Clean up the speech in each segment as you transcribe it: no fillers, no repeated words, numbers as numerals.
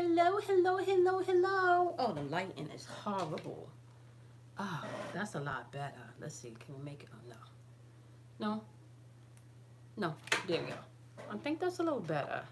Hello, hello, hello, hello. Oh, the lighting is horrible. Oh, that's a lot better. Let's see. Can we make it? Oh, no. No. No. There we go. I think that's a little better.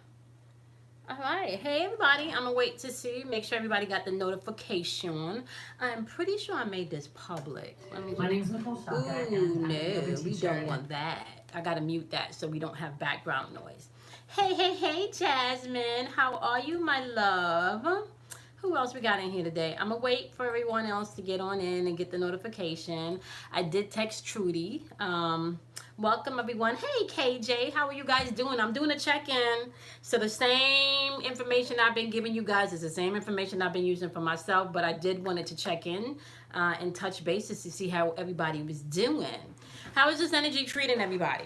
All right. Hey, everybody. I'm going to wait to see. Make sure everybody got the notification. I'm pretty sure I made this public. My name's Nicole Shaka, Ooh, and I'm a yoga no. We teacher. don't want that. I got to mute that so we don't have background noise. Hey, hey, hey, Jasmine. How are you, my love? Who else we got in here today? I'm going to wait for everyone else to get on in and get the notification. I did text Trudy. Welcome, everyone. Hey, KJ. How are you guys doing? I'm doing a check-in. So the same information I've been giving you guys is the same information I've been using for myself, but I did wanted to check in and touch bases to see how everybody was doing. How is this energy treating everybody?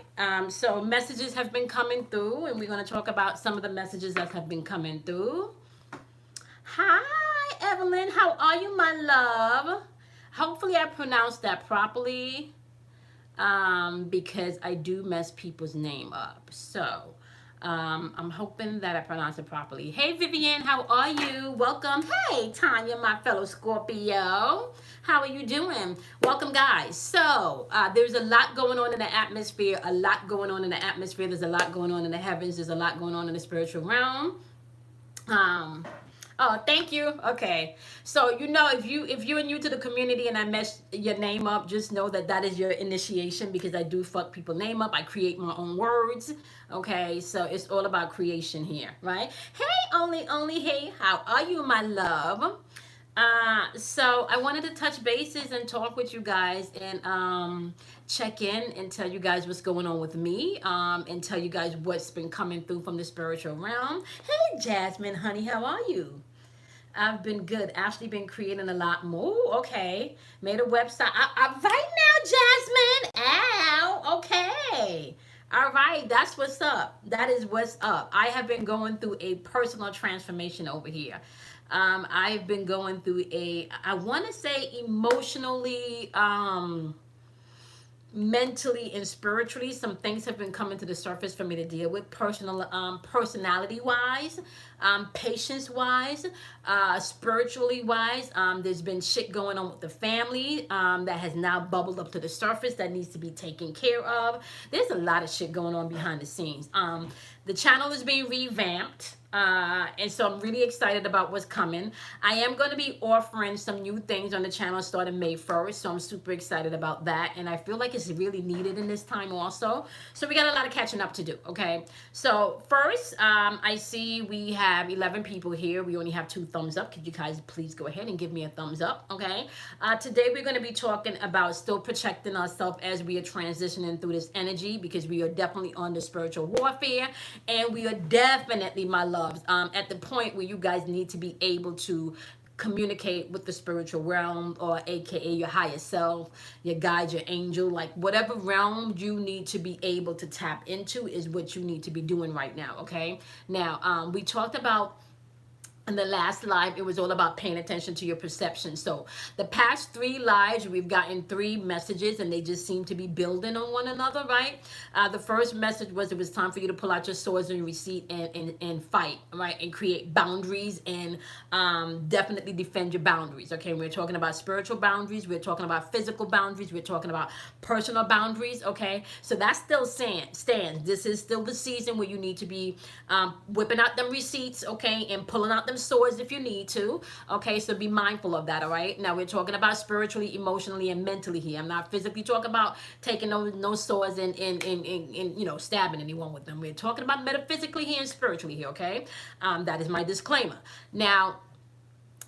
So messages have been coming through, and we're going to talk about some of the messages that have been coming through. Hi, Evelyn. How are you, my love? Hopefully I pronounced that properly because I do mess people's name up. So I'm hoping that I pronounced it properly. Hey, Vivian. How are you? Welcome. Hey, Tanya, my fellow Scorpio. How are you doing? Welcome, guys. So there's a lot going on in the atmosphere, a lot going on in the atmosphere. There's a lot going on in the heavens. There's a lot going on in the spiritual realm. Oh, thank you. Okay. So, if you're new to the community and I mess your name up, just know that that is your initiation because I do fuck people name up. I create my own words. Okay. So it's all about creation here, right? Hey, only, hey, how are you, my love? So I wanted to touch bases and talk with you guys and check in and tell you guys what's going on with me and tell you guys what's been coming through from the spiritual realm. Hey, Jasmine, honey, how are you? I've been good. Actually been creating a lot more. Okay. Made a website. Right now, Jasmine. Ow. Okay. All right. That's what's up. That is what's up. I have been going through a personal transformation over here. I've been going through I want to say emotionally, mentally and spiritually, some things have been coming to the surface for me to deal with personality wise, patience wise, spiritually wise. There's been shit going on with the family that has now bubbled up to the surface that needs to be taken care of. There's a lot of shit going on behind the scenes. The channel is being revamped. And so I'm really excited about what's coming. I am going to be offering some new things on the channel starting May 1st. So I'm super excited about that. And I feel like it's really needed in this time also. So we got a lot of catching up to do. Okay. So first, I see we have 11 people here. We only have 2 thumbs up. Could you guys please go ahead and give me a thumbs up? Okay. Today we're going to be talking about still protecting ourselves as we are transitioning through this energy because we are definitely on the spiritual warfare and we are definitely, my love, at the point where you guys need to be able to communicate with the spiritual realm or aka your higher self, your guide, your angel, like whatever realm you need to be able to tap into is what you need to be doing right now. Okay. Now, we talked about in the last live, it was all about paying attention to your perception. So the past 3 lives, we've gotten 3 messages and they just seem to be building on one another, right? The first message was it was time for you to pull out your swords and your receipt and fight, right? And create boundaries and definitely defend your boundaries, okay? We're talking about spiritual boundaries. We're talking about physical boundaries. We're talking about personal boundaries, okay? So that still stands. This is still the season where you need to be whipping out them receipts, okay? And pulling out them swords if you need to. Okay, so be mindful of that. All right, now we're talking about spiritually, emotionally, and mentally here. I'm not physically talking about taking no swords and stabbing anyone with them. We're talking about metaphysically here and spiritually here. Okay, that is my disclaimer. Now,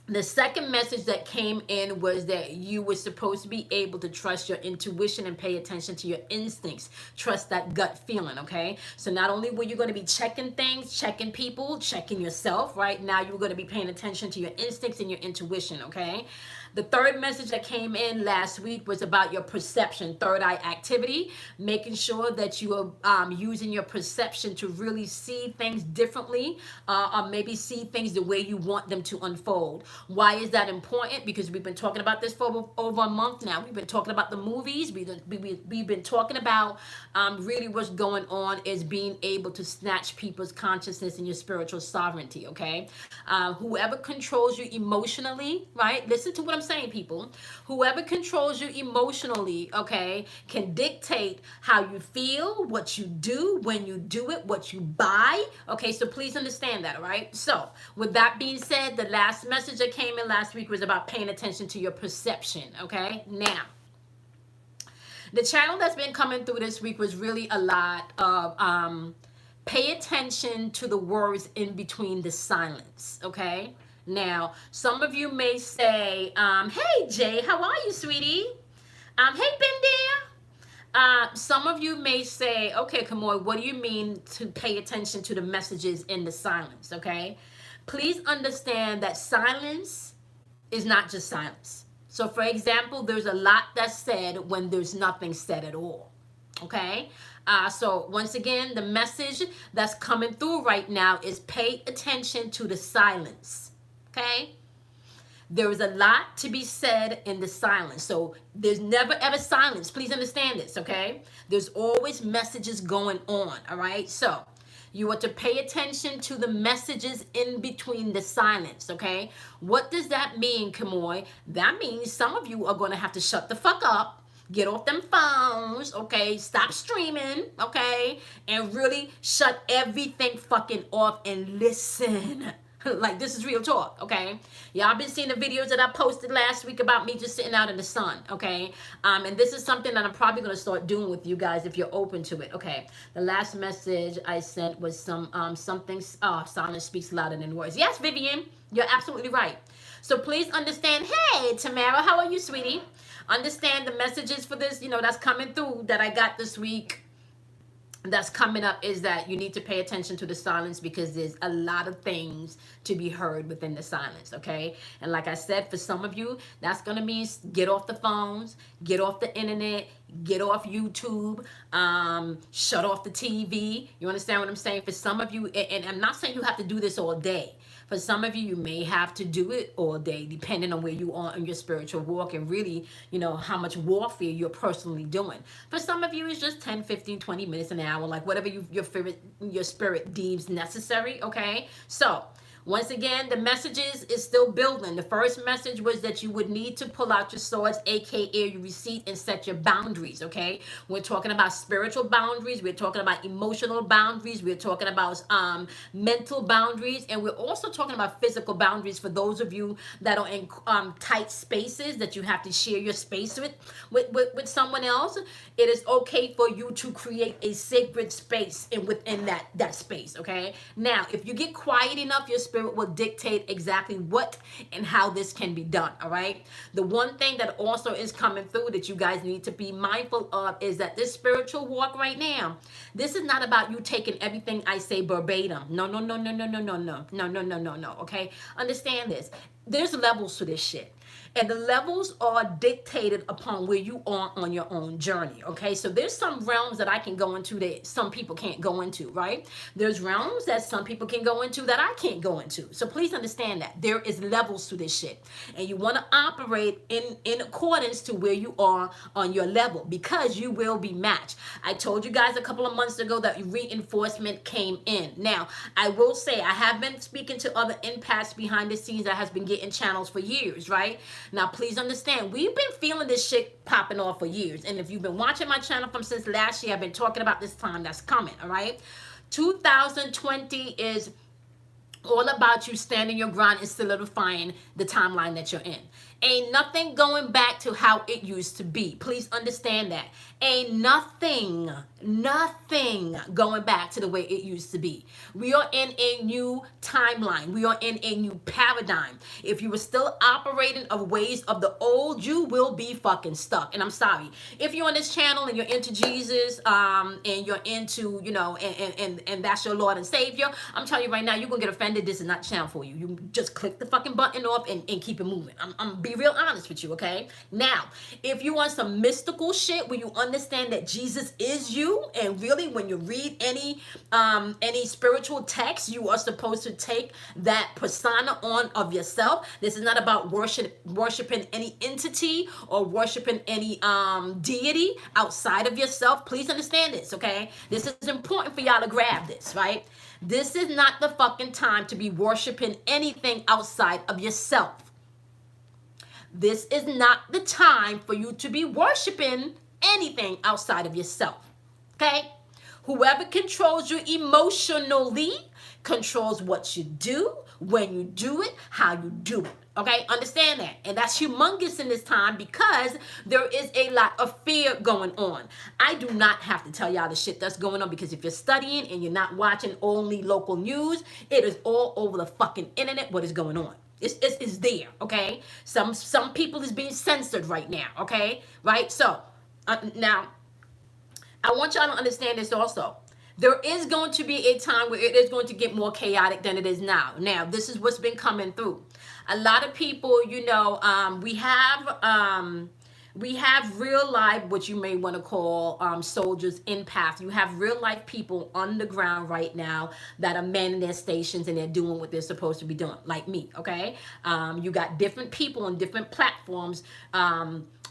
the second message that came in was that you were supposed to be able to trust your intuition and pay attention to your instincts. Trust that gut feeling, okay? So not only were you going to be checking things, checking people, checking yourself, right? Now you're going to be paying attention to your instincts and your intuition, okay? The third message that came in last week was about your perception, third eye activity, making sure that you are using your perception to really see things differently, or maybe see things the way you want them to unfold. Why is that important? Because we've been talking about this for over a month now. We've been talking about the movies. We've been talking about really what's going on is being able to snatch people's consciousness and your spiritual sovereignty, okay? Whoever controls you emotionally, right? Listen to what I'm saying, people. Whoever controls you emotionally, okay, can dictate how you feel, what you do, when you do it, what you buy, okay? So please understand that, all right? So with that being said, the last message that came in last week was about paying attention to your perception, okay? Now, the channel that's been coming through this week was really a lot of pay attention to the words in between the silence, okay? Now, some of you may say, hey, Jay, how are you, sweetie? Hey, been there? Some of you may say, okay, Kamoy, what do you mean to pay attention to the messages in the silence, okay? Please understand that silence is not just silence. So, for example, there's a lot that's said when there's nothing said at all, okay? So once again, the message that's coming through right now is pay attention to the silence, okay? There is a lot to be said in the silence. So there's never ever silence. Please understand this, okay? There's always messages going on, all right? So you are to pay attention to the messages in between the silence, okay? What does that mean, Kamoy? That means some of you are going to have to shut the fuck up. Get off them phones, okay? Stop streaming, okay? And really shut everything fucking off and listen. Like, this is real talk, okay? Y'all been seeing the videos that I posted last week about me just sitting out in the sun, okay? And this is something that I'm probably going to start doing with you guys if you're open to it, okay? The last message I sent was something, silence speaks louder than words. Yes, Vivian, you're absolutely right. So please understand, hey, Tamara, how are you, sweetie? Understand the messages for this, that's coming through that I got this week. That's coming up is that you need to pay attention to the silence because there's a lot of things to be heard within the silence, okay? And like I said, for some of you, that's going to mean get off the phones, get off the internet, get off YouTube, shut off the TV. You understand what I'm saying? For some of you, and I'm not saying you have to do this all day. For some of you, you may have to do it all day, depending on where you are in your spiritual walk and really, how much warfare you're personally doing. For some of you, it's just 10, 15, 20 minutes, an hour, like whatever your spirit deems necessary, okay? So, once again, the messages is still building. The first message was that you would need to pull out your swords, aka your receipt, and set your boundaries, okay? We're talking about spiritual boundaries. We're talking about emotional boundaries. We're talking about mental boundaries. And we're also talking about physical boundaries for those of you that are in tight spaces that you have to share your space with someone else. It is okay for you to create a sacred space within that space, okay? Now, if you get quiet enough, your spirit will dictate exactly what and how this can be done, all right? The one thing that also is coming through that you guys need to be mindful of is that this spiritual walk right now, this is not about you taking everything I say verbatim. No, okay? Understand this. There's levels to this shit. And the levels are dictated upon where you are on your own journey, okay? So there's some realms that I can go into that some people can't go into, right? There's realms that some people can go into that I can't go into. So please understand that. There is levels to this shit. And you want to operate in accordance to where you are on your level because you will be matched. I told you guys a couple of months ago that reinforcement came in. Now, I will say I have been speaking to other empaths behind the scenes that has been getting channels for years, right? Now, please understand, we've been feeling this shit popping off for years. And if you've been watching my channel from since last year, I've been talking about this time that's coming, all right? 2020 is all about you standing your ground and solidifying the timeline that you're in. Ain't nothing going back to how it used to be. Please understand that. Ain't nothing going back to the way it used to be. We are in a new timeline. We are in a new paradigm. If you were still operating of ways of the old, you will be fucking stuck. And I'm sorry. If you're on this channel and you're into Jesus, and you're into, and that's your Lord and Savior, I'm telling you right now, you're going to get offended. This is not the channel for you. You just click the fucking button off and keep it moving. I'm being be real honest with you, okay? Now, if you want some mystical shit where you understand that Jesus is you, and really when you read any spiritual text, you are supposed to take that persona on of yourself. This is not about worshiping any entity or worshiping any deity outside of yourself. Please understand this, okay? This is important for y'all to grab this, right? This is not the fucking time to be worshiping anything outside of yourself. This is not the time for you to be worshiping anything outside of yourself. Okay? Whoever controls you emotionally controls what you do, when you do it, how you do it. Okay? Understand that. And that's humongous in this time because there is a lot of fear going on. I do not have to tell y'all the shit that's going on because if you're studying and you're not watching only local news, it is all over the fucking internet what is going on. It's there, okay? Some people is being censored right now, okay? Right? So, now, I want y'all to understand this also. There is going to be a time where it is going to get more chaotic than it is now. Now, this is what's been coming through. A lot of people, you know, we have real life, what you may want to call soldiers in path. You have real life people on the ground right now that are manning their stations and they're doing what they're supposed to be doing, like me, okay? You got different people on different platforms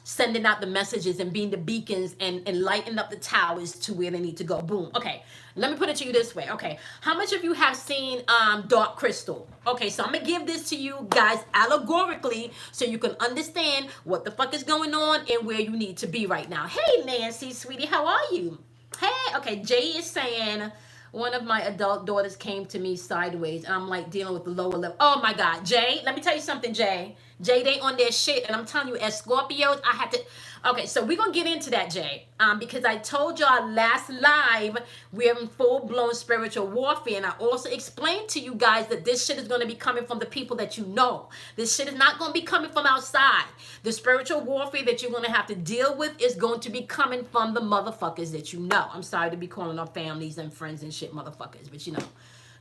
sending out the messages and being the beacons and lighting up the towers to where they need to go. Boom. Okay, let me put it to you this way. Okay, how much of you have seen Dark Crystal? Okay, so I'm gonna give this to you guys allegorically so you can understand what the fuck is going on and where you need to be right now. Hey Nancy, sweetie, how are you? Hey, okay, Jay is saying one of my adult daughters came to me sideways and I'm like dealing with the lower level. Oh my God, Jay, let me tell you something, Jay. Jay, they on their shit, and I'm telling you, as Scorpios, I had to. Okay, so we're gonna get into that, Jay, because I told y'all last live we're in full-blown spiritual warfare, and I also explained to you guys that this shit is gonna be coming from the people that you know. This shit is not gonna be coming from outside. The spiritual warfare that you're gonna have to deal with is going to be coming from the motherfuckers that you know. I'm sorry to be calling our families and friends and shit motherfuckers, but you know.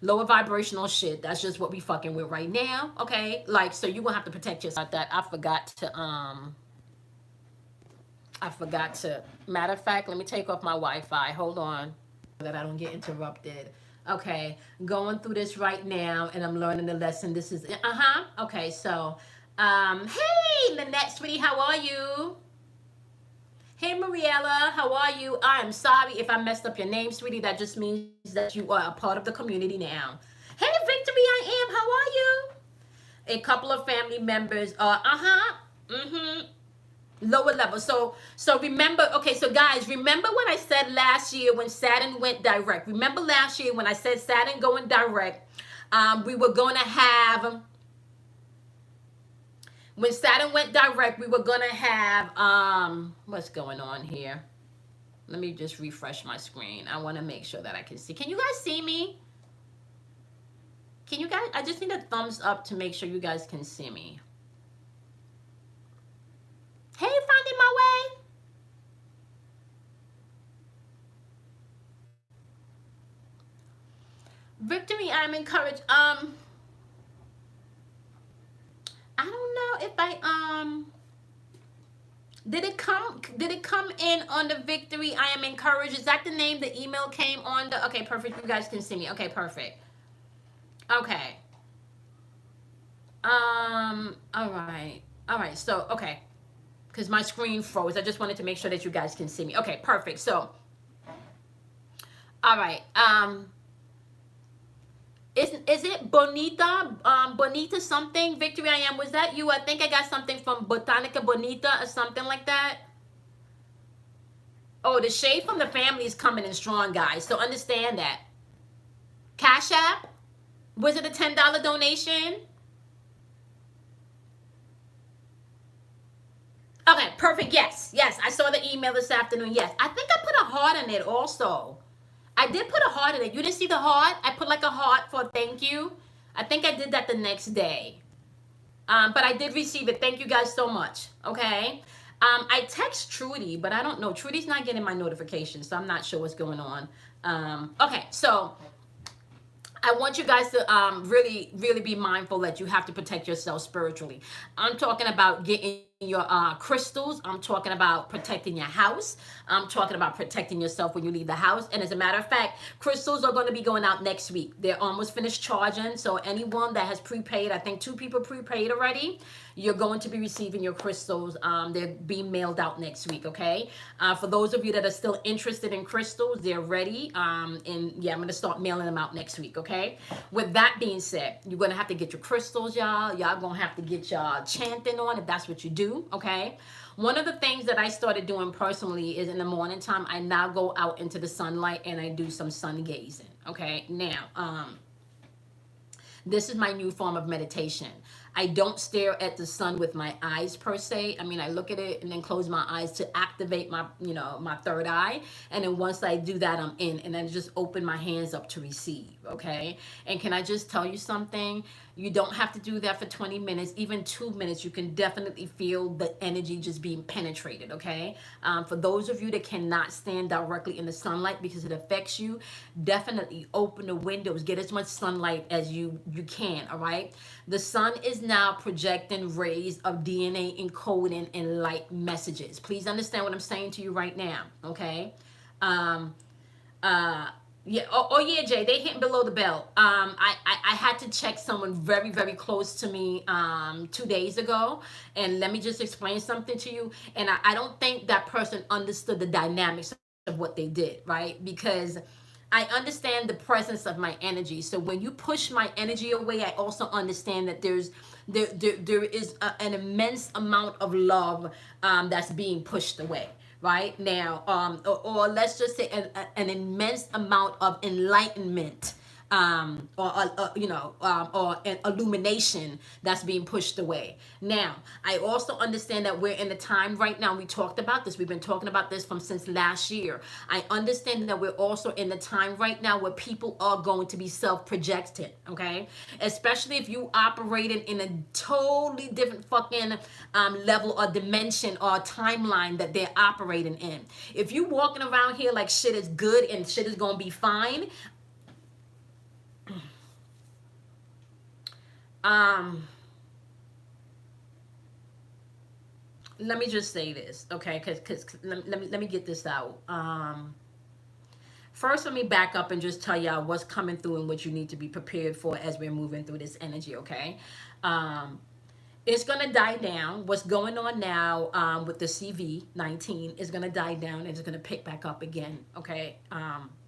Lower vibrational shit. That's just what we fucking with right now. Okay? Like, so you're gonna have to protect yourself. That I forgot to matter of fact, let me take off my Wi-Fi. Hold on. That I don't get interrupted. Okay, going through this right now and I'm learning the lesson. This is okay, so hey Lynette, sweetie, how are you? Hey Mariella, how are you? I am sorry if I messed up your name, sweetie. That just means that you are a part of the community now. Hey Victory, I am. How are you? A couple of family members lower level. So remember, okay, so guys, remember what I said last year when Saturn went direct. Remember last year when I said Saturn going direct, we were going to have... When Saturn went direct, we were going to have, what's going on here? Let me just refresh my screen. I want to make sure that I can see. Can you guys see me? Can you guys, I just need a thumbs up to make sure you guys can see me. Hey, finding my way. Victory, I'm encouraged. I don't know if I did it come in on the Victory I am encouraged? Is that the name the email came on the... Okay, perfect. You guys can see me. Okay, perfect. Okay. All right. So, okay. Because my screen froze. I just wanted to make sure that you guys can see me. Okay, perfect. So, all right. Is it Bonita? Bonita something? Victory I am. Was that you? I think I got something from Botanica Bonita or something like that. Oh, the shade from the family is coming in strong, guys. So understand that. Cash App? Was it a $10 donation? Okay, perfect. Yes. I saw the email this afternoon. Yes. I think I put a heart in it also. I did put a heart in it. You didn't see the heart? I put like a heart for thank you. I think I did that the next day. But I did receive it. Thank you guys so much. Okay. I text Trudy, but I don't know. Trudy's not getting my notifications, so I'm not sure what's going on. Okay, so I want you guys to really, really be mindful that you have to protect yourself spiritually. I'm talking about getting your crystals. I'm talking about protecting your house. I'm talking about protecting yourself when you leave the house. And as a matter of fact, crystals are going to be going out next week. They're almost finished charging. So anyone that has prepaid, I think 2 people prepaid already, you're going to be receiving your crystals. They're being mailed out next week, okay? For those of you that are still interested in crystals, they're ready. And yeah, I'm going to start mailing them out next week, okay? With that being said, you're going to have to get your crystals, y'all. Y'all going to have to get y'all chanting on if that's what you do, okay? One of the things that I started doing personally is in the morning time, I now go out into the sunlight and I do some sun gazing, okay? Now, this is my new form of meditation. I don't stare at the sun with my eyes per se. I mean, I look at it and then close my eyes to activate my, my third eye. And then once I do that, I'm in. And then just open my hands up to receive, okay? And can I just tell you something? You don't have to do that for 20 minutes, even 2 minutes. You can definitely feel the energy just being penetrated, okay? For those of you that cannot stand directly in the sunlight because it affects you, definitely open the windows. Get as much sunlight as you can, all right? The sun is now projecting rays of DNA encoding and light messages. Please understand what I'm saying to you right now, okay? Yeah. Oh yeah, Jay. They hit below the belt. I had to check someone very, very close to me 2 days ago, and let me just explain something to you. And I don't think that person understood the dynamics of what they did, right? Because I understand the presence of my energy. So when you push my energy away, I also understand that there is an immense amount of love that's being pushed away right now, or let's just say an immense amount of enlightenment, or an illumination that's being pushed away. Now, I also understand that we're in a time right now. We talked about this. We've been talking about this since last year. I understand that we're also in the time right now where people are going to be self-projected, okay? Especially if you operated in a totally different fucking level or dimension or timeline that they're operating in. If you walking around here like shit is good and shit is gonna be fine, let me just say this, okay? Because let me get this out. First, let me back up and just tell y'all what's coming through and what you need to be prepared for as we're moving through this energy, okay? It's going to die down. What's going on now with the CV-19 is going to die down and it's going to pick back up again, okay?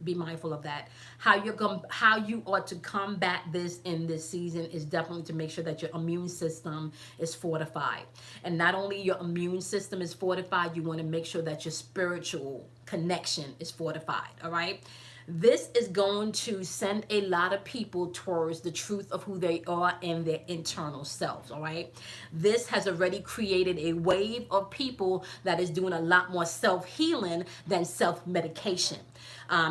Be mindful of that. How you ought to combat this in this season is definitely to make sure that your immune system is fortified. And not only your immune system is fortified, you want to make sure that your spiritual connection is fortified, all right? This is going to send a lot of people towards the truth of who they are and their internal selves, all right? This has already created a wave of people that is doing a lot more self-healing than self-medication,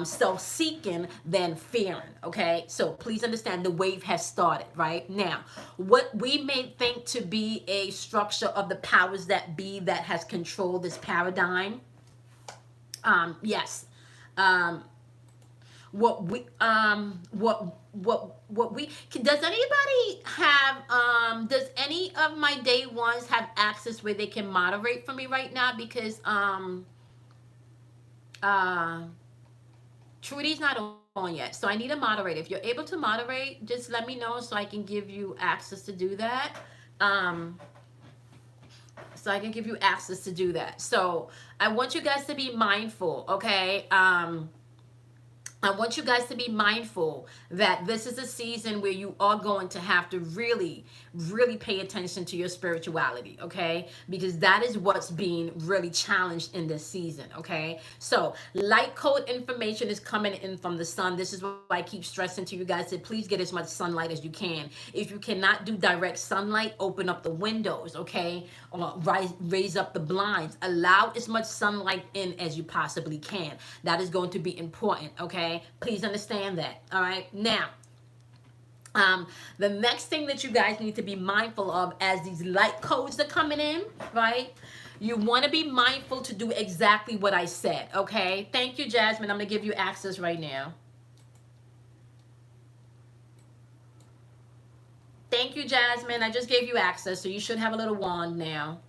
self-seeking than fearing, okay? So please understand the wave has started, right? Now, what we may think to be a structure of the powers that be that has controlled this paradigm, yes, what we does anybody have does any of my day ones have access where they can moderate for me right now? Because Trudy's not on yet, so I need a moderator. If you're able to moderate, just let me know so I can give you access to do that. So I can give you access to do that. So I want you guys to be mindful, okay? I want you guys to be mindful that this is a season where you are going to have to really, really pay attention to your spirituality, okay? Because that is what's being really challenged in this season, okay? So light code information is coming in from the sun. This is why I keep stressing to you guys that please get as much sunlight as you can. If you cannot do direct sunlight, open up the windows, okay? Or raise up the blinds. Allow as much sunlight in as you possibly can. That is going to be important, okay? Please understand that. All right. Now, the next thing that you guys need to be mindful of as these light codes are coming in, right? You want to be mindful to do exactly what I said. Okay. Thank you, Jasmine. I'm going to give you access right now. Thank you, Jasmine. I just gave you access, so you should have a little wand now.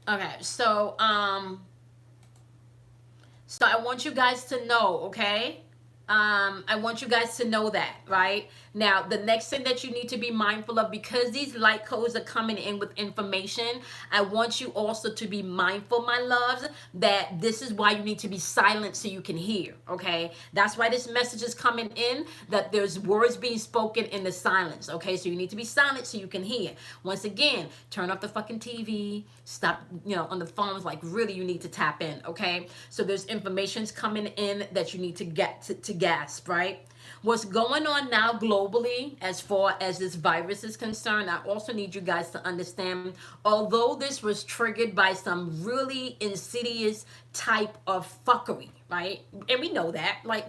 Okay, so I want you guys to know, okay? I want you guys to know that, right? Now, the next thing that you need to be mindful of, because these light codes are coming in with information, I want you also to be mindful, my loves, that this is why you need to be silent so you can hear, okay? That's why this message is coming in, that there's words being spoken in the silence, okay? So you need to be silent so you can hear. Once again, turn off the fucking TV, stop, on the phones, like really you need to tap in, okay? So there's information's coming in that you need to get to gasp, right? What's going on now globally as far as this virus is concerned, I also need you guys to understand, although this was triggered by some really insidious type of fuckery, right? And we know that, like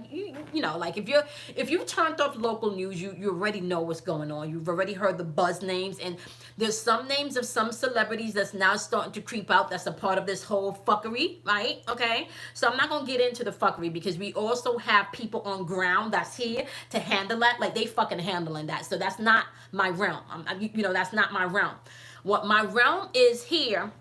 like if you turned off local news, you already know what's going on. You've already heard the buzz names, and there's some names of some celebrities that's now starting to creep out that's a part of this whole fuckery, right? Okay, so I'm not gonna get into the fuckery because we also have people on ground that's here to handle that, like they fucking handling that. So that's not my realm. That's not my realm. What my realm is here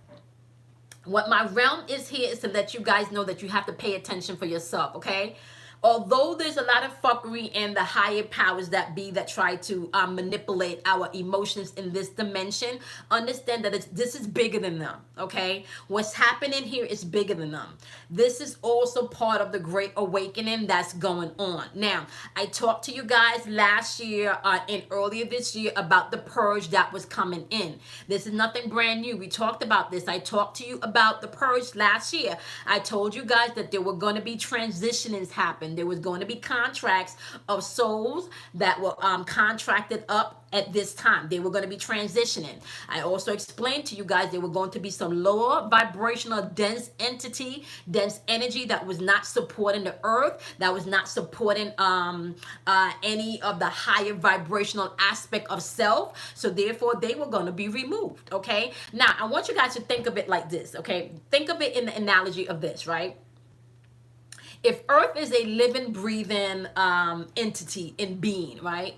is to let you guys know that you have to pay attention for yourself, okay? Although there's a lot of fuckery and the higher powers that be that try to manipulate our emotions in this dimension, understand that this is bigger than them, okay? What's happening here is bigger than them. This is also part of the great awakening that's going on. Now, I talked to you guys last year and earlier this year about the purge that was coming in. This is nothing brand new. We talked about this. I talked to you about the purge last year. I told you guys that there were going to be transitionings happen. There was going to be contracts of souls that were contracted up at this time. They were going to be transitioning. I also explained to you guys there were going to be some lower vibrational dense energy that was not supporting the earth, that was not supporting any of the higher vibrational aspect of self. So therefore they were going to be removed, okay? Now, I want you guys to think of it like this, okay? Think of it in the analogy of this, right? If Earth is a living, breathing entity in being, right?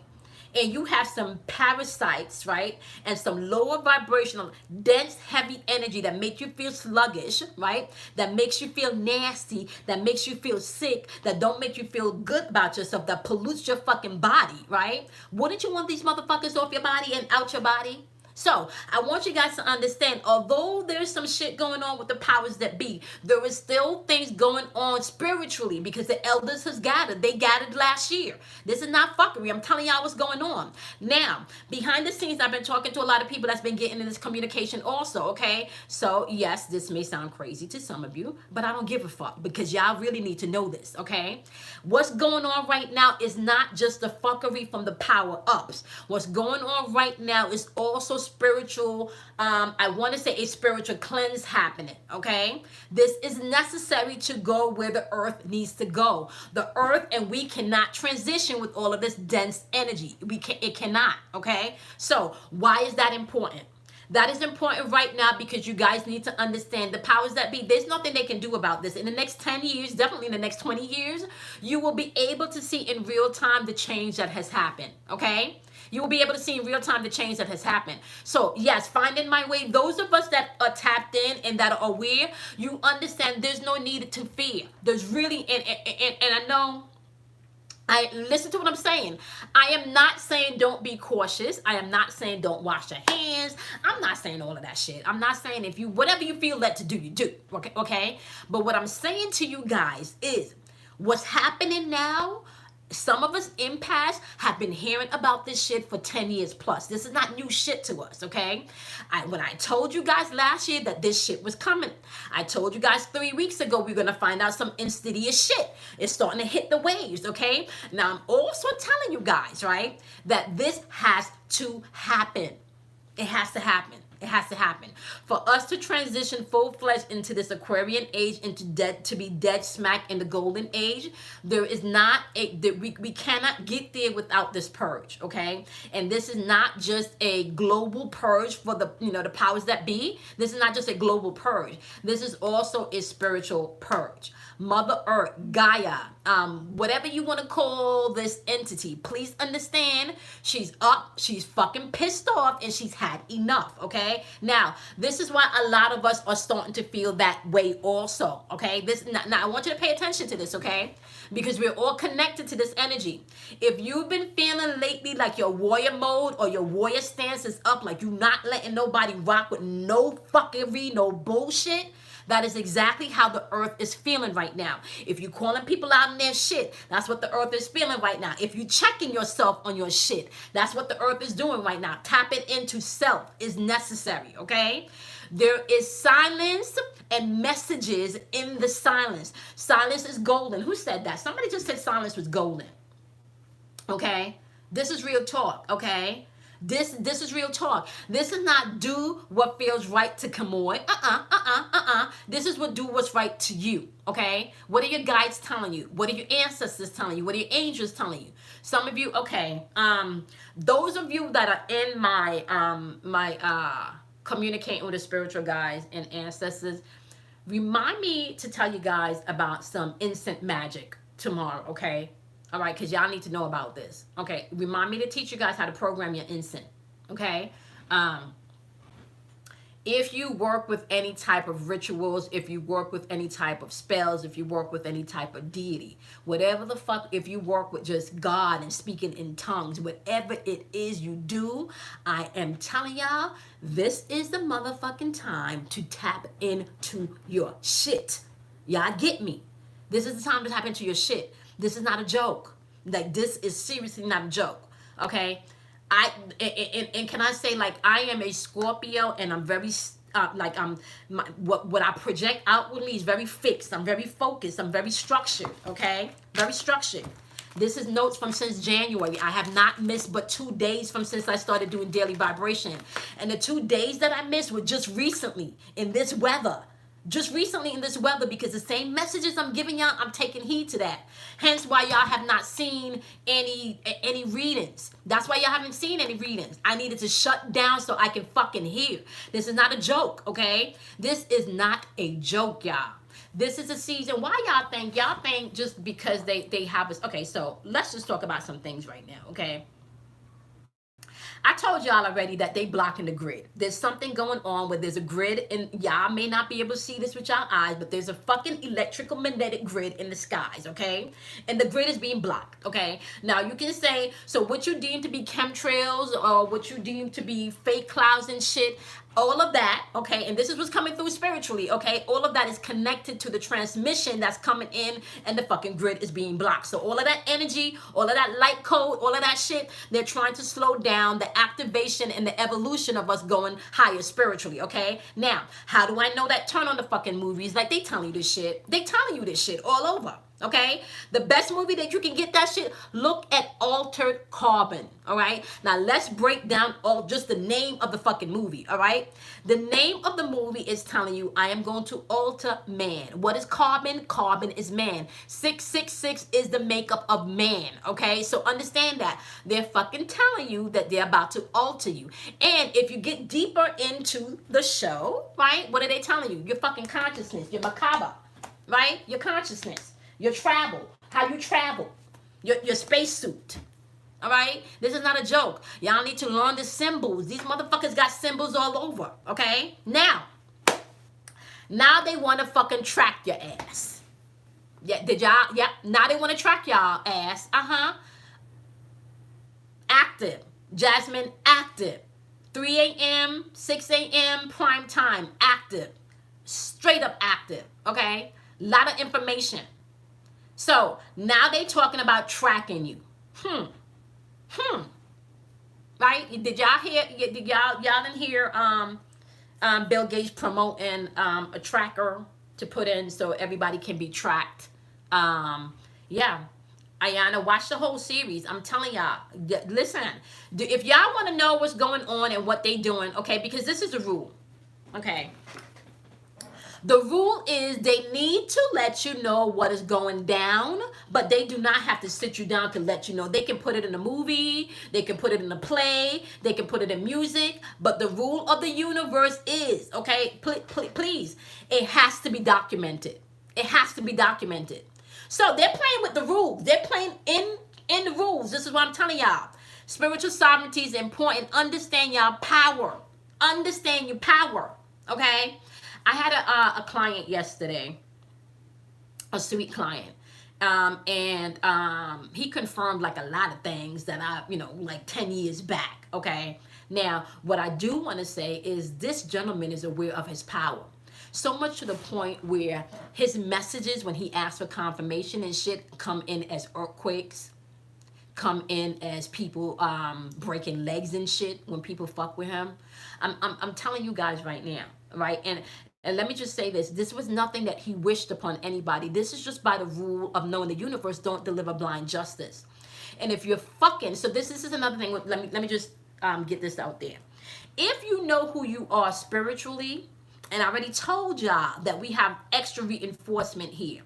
And you have some parasites, right? And some lower vibrational, dense, heavy energy that make you feel sluggish, right? That makes you feel nasty, that makes you feel sick, that don't make you feel good about yourself, that pollutes your fucking body, right? Wouldn't you want these motherfuckers off your body and out your body? So I want you guys to understand, although there's some shit going on with the powers that be, there is still things going on spiritually because the elders has gathered. They gathered last year. This is not fuckery. I'm telling y'all what's going on. Now, behind the scenes, I've been talking to a lot of people that's been getting in this communication also, okay? So yes, this may sound crazy to some of you, but I don't give a fuck because y'all really need to know this, okay? What's going on right now is not just the fuckery from the power ups. What's going on right now is also spiritual, I want to say a spiritual cleanse happening, okay? This is necessary to go where the earth needs to go. The earth, and we cannot transition with all of this dense energy. It cannot, okay? So why is that important? That is important right now because you guys need to understand the powers that be. There's nothing they can do about this. In the next 10 years, definitely in the next 20 years, you will be able to see in real time the change that has happened, okay? You will be able to see in real time the change that has happened. So yes, finding my way. Those of us that are tapped in and that are aware, you understand there's no need to fear. There's really, and I know, listen to what I'm saying. I am not saying don't be cautious. I am not saying don't wash your hands. I'm not saying all of that shit. I'm not saying if you, whatever you feel led to do, you do. Okay? But what I'm saying to you guys is what's happening now. Some of us empaths have been hearing about this shit for 10 years plus. This is not new shit to us, okay? When I told you guys last year that this shit was coming, I told you guys 3 weeks ago we're going to find out some insidious shit. It's starting to hit the waves, okay? Now, I'm also telling you guys, right, that this has to happen. It has to happen. It has to happen. For us to transition full-fledged into this Aquarian age, to be dead smack in the golden age, there is not we cannot get there without this purge, okay? And this is not just a global purge for the, the powers that be. This is not just a global purge. This is also a spiritual purge. Mother Earth, Gaia, whatever you want to call this entity, please understand she's up, she's fucking pissed off, and she's had enough, okay? Now, this is why a lot of us are starting to feel that way also, okay? Now I want you to pay attention to this, okay? Because we're all connected to this energy. If you've been feeling lately like your warrior mode or your warrior stance is up, like you're not letting nobody rock with no fuckery, no bullshit, that is exactly how the earth is feeling right now. If you're calling people out on their shit, that's what the earth is feeling right now. If you're checking yourself on your shit, that's what the earth is doing right now. Tapping into self is necessary, okay? There is silence and messages in the silence. Silence is golden. Who said that? Somebody just said silence was golden. Okay? This is real talk, okay? This is real talk. This is not do what feels right to Kamoy. This is what do what's right to you, okay? What are your guides telling you? What are your ancestors telling you? What are your angels telling you? Some of you, okay, those of you that are in my communicating with the spiritual guides and ancestors, remind me to tell you guys about some instant magic tomorrow, okay? All right, because y'all need to know about this. Okay, remind me to teach you guys how to program your instant. Okay, if you work with any type of rituals, if you work with any type of spells, if you work with any type of deity, whatever the fuck, if you work with just God and speaking in tongues, whatever it is you do, I am telling y'all, this is the motherfucking time to tap into your shit. Y'all get me? This is the time to tap into your shit. This is not a joke. Like, this is seriously not a joke. Okay? And can I say, like, I am a Scorpio, and I'm very what I project outwardly is very fixed. I'm very focused. I'm very structured. Okay? Very structured. This is notes from since January. I have not missed but 2 days from since I started doing daily vibration. And the 2 days that I missed were just recently in this weather. Just recently in this weather, because the same messages I'm giving y'all, I'm taking heed to that. Hence why y'all have not seen any readings. That's why y'all haven't seen any readings. I needed to shut down so I can fucking hear. This is not a joke, okay? This is not a joke, y'all. This is a season. Why y'all think? Y'all think just because they have us. Okay, so let's just talk about some things right now, okay? I told y'all already that they blocking the grid. There's something going on where there's a grid, and y'all may not be able to see this with y'all eyes, but there's a fucking electrical magnetic grid in the skies, okay? And the grid is being blocked, okay? Now you can say, so what you deem to be chemtrails or what you deem to be fake clouds and shit, all of that, okay, and this is what's coming through spiritually, okay, all of that is connected to the transmission that's coming in, and the fucking grid is being blocked. So all of that energy, all of that light code, all of that shit, they're trying to slow down the activation and the evolution of us going higher spiritually, okay? Now, how do I know that? Turn on the fucking movies. Like, they telling you this shit. They telling you this shit all over. Okay, the best movie that you can get that shit, look at Altered Carbon. All right, now let's break down just the name of the fucking movie. All right, the name of the movie is telling you I am going to alter man. What is carbon? Carbon is man. 666 is the makeup of man. Okay, so understand that they're fucking telling you that they're about to alter you. And if you get deeper into the show, right, what are they telling you? Your fucking consciousness, your macabre, right, your consciousness. Your travel, how you travel, your spacesuit, all right? This is not a joke. Y'all need to learn the symbols. These motherfuckers got symbols all over, okay? Now they want to fucking track your ass. Yeah, did y'all? Yeah, now they want to track y'all ass. Active. Jasmine, active. 3 a.m., 6 a.m., prime time, active. Straight up active, okay? Lot of information. So now they talking about tracking you. Right? Did y'all hear? Did y'all didn't hear Bill Gates promoting a tracker to put in so everybody can be tracked? Yeah. Ayana, watch the whole series. I'm telling y'all. Listen, if y'all want to know what's going on and what they doing, okay, because this is the rule, okay. The rule is they need to let you know what is going down, but they do not have to sit you down to let you know. They can put it in a movie, they can put it in a play, they can put it in music, but the rule of the universe is, okay, please, it has to be documented. It has to be documented. So they're playing with the rules. They're playing in the rules. This is what I'm telling y'all. Spiritual sovereignty is important. Understand y'all power. Understand your power. Okay? I had a client yesterday, a sweet client, and he confirmed like a lot of things that I, like 10 years back, okay? Now, what I do want to say is this gentleman is aware of his power. So much to the point where his messages, when he asks for confirmation and shit, come in as earthquakes, come in as people breaking legs and shit when people fuck with him. I'm telling you guys right now, right? And let me just say this. This was nothing that he wished upon anybody. This is just by the rule of knowing the universe don't deliver blind justice. And if you're fucking, so this is another thing. Let me just get this out there. If you know who you are spiritually, and I already told y'all that we have extra reinforcement here.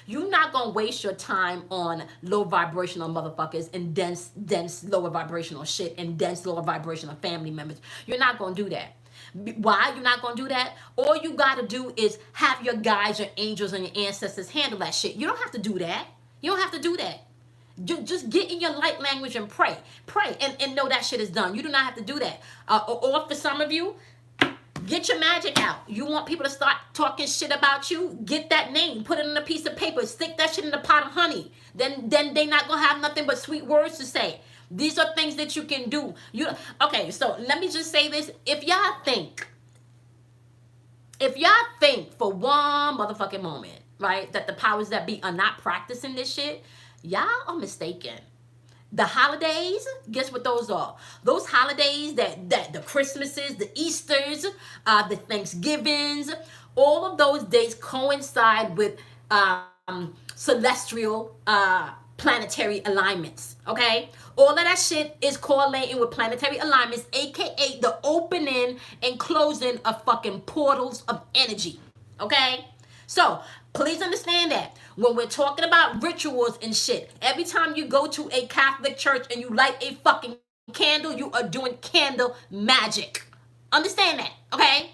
You're not gonna waste your time on low vibrational motherfuckers and dense lower vibrational shit and dense lower vibrational family members. You're not gonna do that. Why you're not gonna do that? All you gotta do is have your guides, your angels, and your ancestors handle that shit. You don't have to do that. You don't have to do that. Just get in your light language and pray. Pray and know that shit is done. You do not have to do that. Or for some of you, get your magic out. You want people to start talking shit about you? Get that name, put it on a piece of paper, stick that shit in a pot of honey. Then they not gonna have nothing but sweet words to say. These are things that you can do. Okay, so let me just say this. If y'all think for one motherfucking moment, right, that the powers that be are not practicing this shit, y'all are mistaken. The holidays, guess what those are? Those holidays that the Christmases, the Easters, the Thanksgivings, all of those days coincide with celestial planetary alignments, okay? All of that shit is correlating with planetary alignments, aka the opening and closing of fucking portals of energy, okay? So please understand that when we're talking about rituals and shit, every time you go to a Catholic church and you light a fucking candle, you are doing candle magic. Understand that, okay?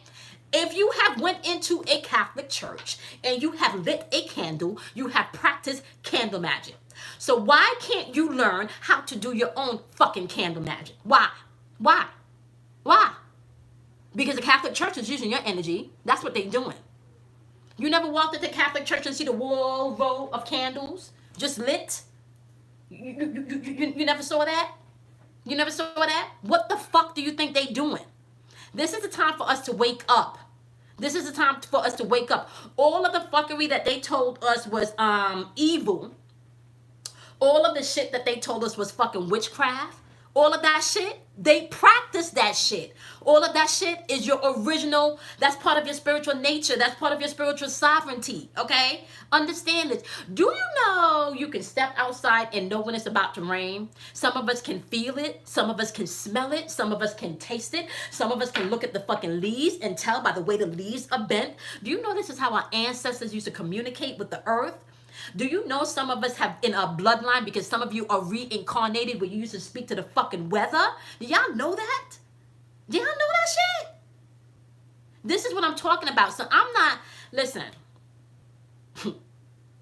If you have went into a Catholic church and you have lit a candle, you have practiced candle magic. So why can't you learn how to do your own fucking candle magic? Why? Why? Why? Because the Catholic church is using your energy. That's what they're doing. You never walked into Catholic church and see the wall row of candles just lit? You never saw that? You never saw that? What the fuck do you think they doing? This is the time for us to wake up. This is the time for us to wake up. All of the fuckery that they told us was evil. All of the shit that they told us was fucking witchcraft. All of that shit, they practice that shit. All of that shit is your original, that's part of your spiritual nature. That's part of your spiritual sovereignty, okay? Understand this. Do you know you can step outside and know when it's about to rain? Some of us can feel it. Some of us can smell it. Some of us can taste it. Some of us can look at the fucking leaves and tell by the way the leaves are bent. Do you know this is how our ancestors used to communicate with the earth? Do you know some of us have in our bloodline, because some of you are reincarnated where you used to speak to the fucking weather? Do y'all know that? Do y'all know that shit? This is what I'm talking about. So I'm not, listen,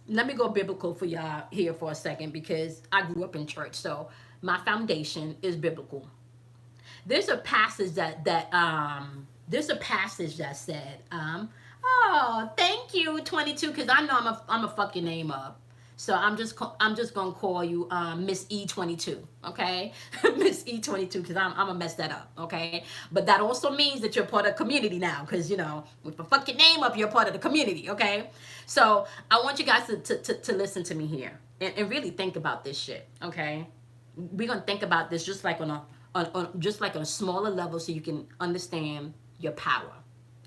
let me go biblical for y'all here for a second, because I grew up in church. So my foundation is biblical. There's a passage that said, oh, thank you, 22, because I know I'm a fuck your name up. So I'm just gonna call you Miss E22, okay? Miss E22, because I'm gonna mess that up, okay? But that also means that you're part of the community now, because if I fuck your name up, you're part of the community, okay? So I want you guys to listen to me here and really think about this shit, okay? We're gonna think about this just like on a smaller level, so you can understand your power,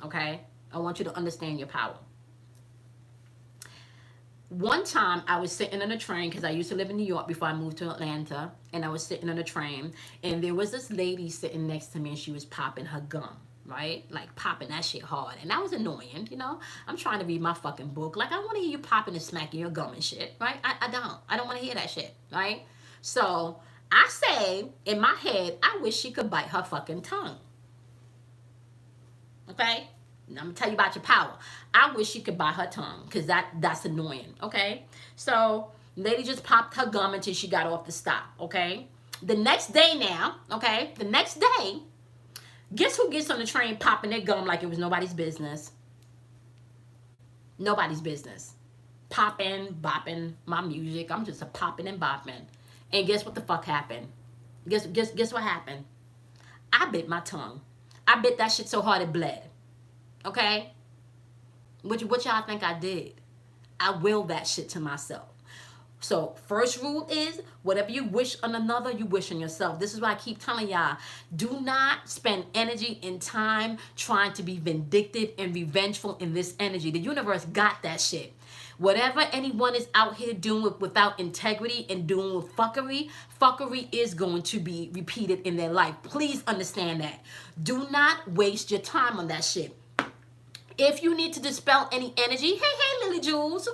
okay? I want you to understand your power. One time I was sitting on a train because I used to live in New York before I moved to Atlanta, and I was sitting on a train, and there was this lady sitting next to me, and she was popping her gum, right? Like popping that shit hard, and that was annoying, you know. I'm trying to read my fucking book, like I want to hear you popping and smacking your gum and shit, right? I don't want to hear that shit, right? So I say in my head, I wish she could bite her fucking tongue. Okay? Now I'm gonna tell you about your power. I wish she could bite her tongue because that's annoying. Okay? So lady just popped her gum until she got off the stop. Okay? The next day now, okay, the next day, guess who gets on the train popping their gum like it was nobody's business? Nobody's business. Popping, bopping my music. I'm just a popping and bopping. And guess what the fuck happened? Guess what happened? I bit my tongue. I bit that shit so hard it bled. Okay? What y'all think I did? I willed that shit to myself. So first rule is whatever you wish on another, you wish on yourself. This is why I keep telling y'all, do not spend energy and time trying to be vindictive and revengeful in this energy. The universe got that shit. Whatever anyone is out here doing without integrity and doing with fuckery, fuckery is going to be repeated in their life. Please understand that. Do not waste your time on that shit. If you need to dispel any energy, hey, Lily Jules.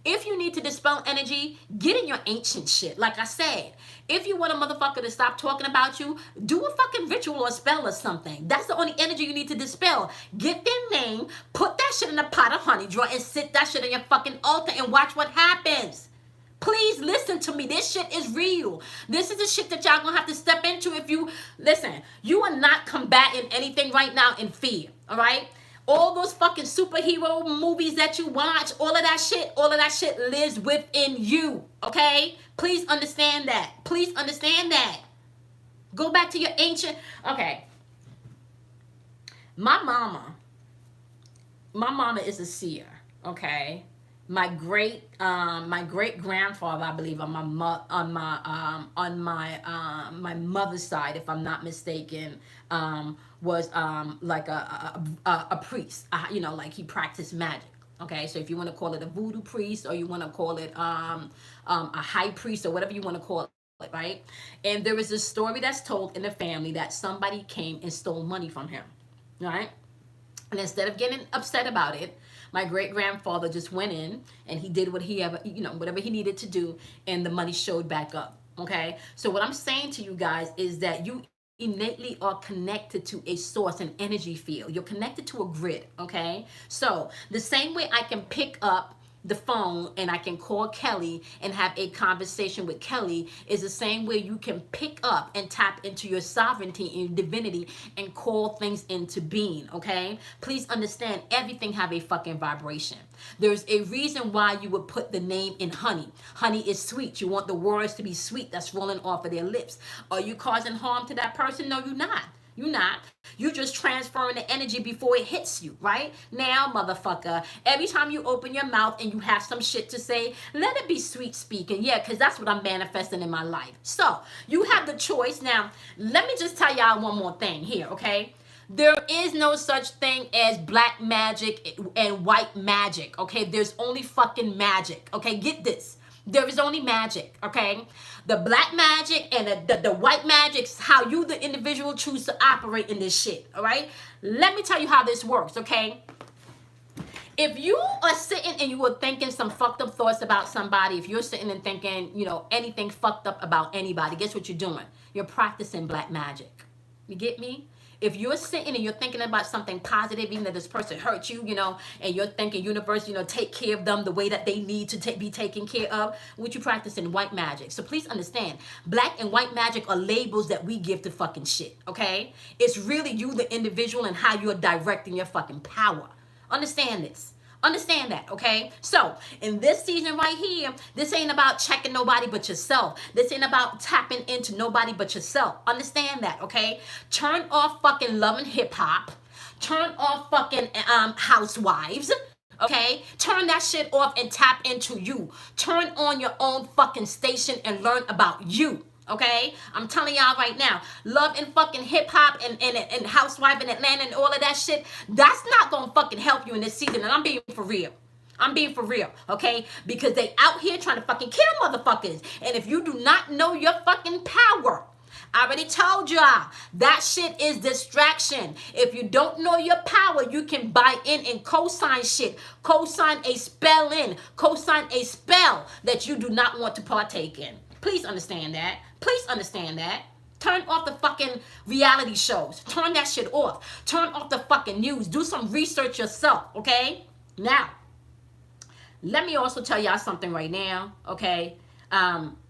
If you need to dispel energy, get in your ancient shit. Like I said, if you want a motherfucker to stop talking about you, do a fucking ritual or spell or something. That's the only energy you need to dispel. Get their name, put that shit in a pot of honey, draw and sit that shit in your fucking altar and watch what happens. Please listen to me. This shit is real. This is the shit that y'all gonna have to step into if you, listen, you are not combating anything right now in fear, all right? All those fucking superhero movies that you watch, all of that shit lives within you, okay? Please understand that. Please understand that. Go back to your ancient, okay. My mama is a seer, okay? My great grandfather, I believe, on my mother's side, if I'm not mistaken, was like a priest. You know, like he practiced magic. Okay, so if you want to call it a voodoo priest, or you want to call it a high priest, or whatever you want to call it, right? And there is a story that's told in the family that somebody came and stole money from him, right? And instead of getting upset about it, my great-grandfather just went in and he did what he ever, you know, whatever he needed to do, and the money showed back up, okay? So what I'm saying to you guys is that you innately are connected to a source, an energy field. You're connected to a grid, okay? So the same way I can pick up the phone and I can call Kelly and have a conversation with Kelly is the same way you can pick up and tap into your sovereignty and your divinity and call things into being, okay? Please understand, everything have a fucking vibration. There's a reason why you would put the name in honey. Honey is sweet. You want the words to be sweet that's rolling off of their lips. Are you causing harm to that person? No, you're not. You're not. You're just transferring the energy before it hits you, right? Now, motherfucker, every time you open your mouth and you have some shit to say, let it be sweet speaking. Yeah, because that's what I'm manifesting in my life. So, you have the choice. Now, let me just tell y'all one more thing here, okay? There is no such thing as black magic and white magic, okay? There's only fucking magic, okay? Get this. There is only magic, okay? The black magic and the white magic is how you, the individual, choose to operate in this shit, all right? Let me tell you how this works, okay? If you are sitting and you are thinking some fucked up thoughts about somebody, if you're sitting and thinking, you know, anything fucked up about anybody, guess what you're doing? You're practicing black magic. You get me? If you're sitting and you're thinking about something positive, even that this person hurt you, you know, and you're thinking, universe, you know, take care of them the way that they need to be taken care of, what you practicing? White magic. So please understand, black and white magic are labels that we give to fucking shit, okay? It's really you, the individual, and how you're directing your fucking power. Understand this. Understand that, okay? So, in this season right here, this ain't about checking nobody but yourself. This ain't about tapping into nobody but yourself. Understand that, okay? Turn off fucking Love and Hip Hop. Turn off fucking Housewives. Okay? Turn that shit off and tap into you. Turn on your own fucking station and learn about you. Okay, I'm telling y'all right now, Love and fucking Hip Hop and Housewife in Atlanta and all of that shit, that's not gonna fucking help you in this season. And I'm being for real. I'm being for real, okay? Because they out here trying to fucking kill motherfuckers. And if you do not know your fucking power, I already told y'all, that shit is distraction. If you don't know your power, you can buy in and co-sign shit. Co-sign a spell in. Co-sign a spell that you do not want to partake in. Please understand that. Please understand that. Turn off the fucking reality shows. Turn that shit off. Turn off the fucking news. Do some research yourself, okay? Now, let me also tell y'all something right now, okay?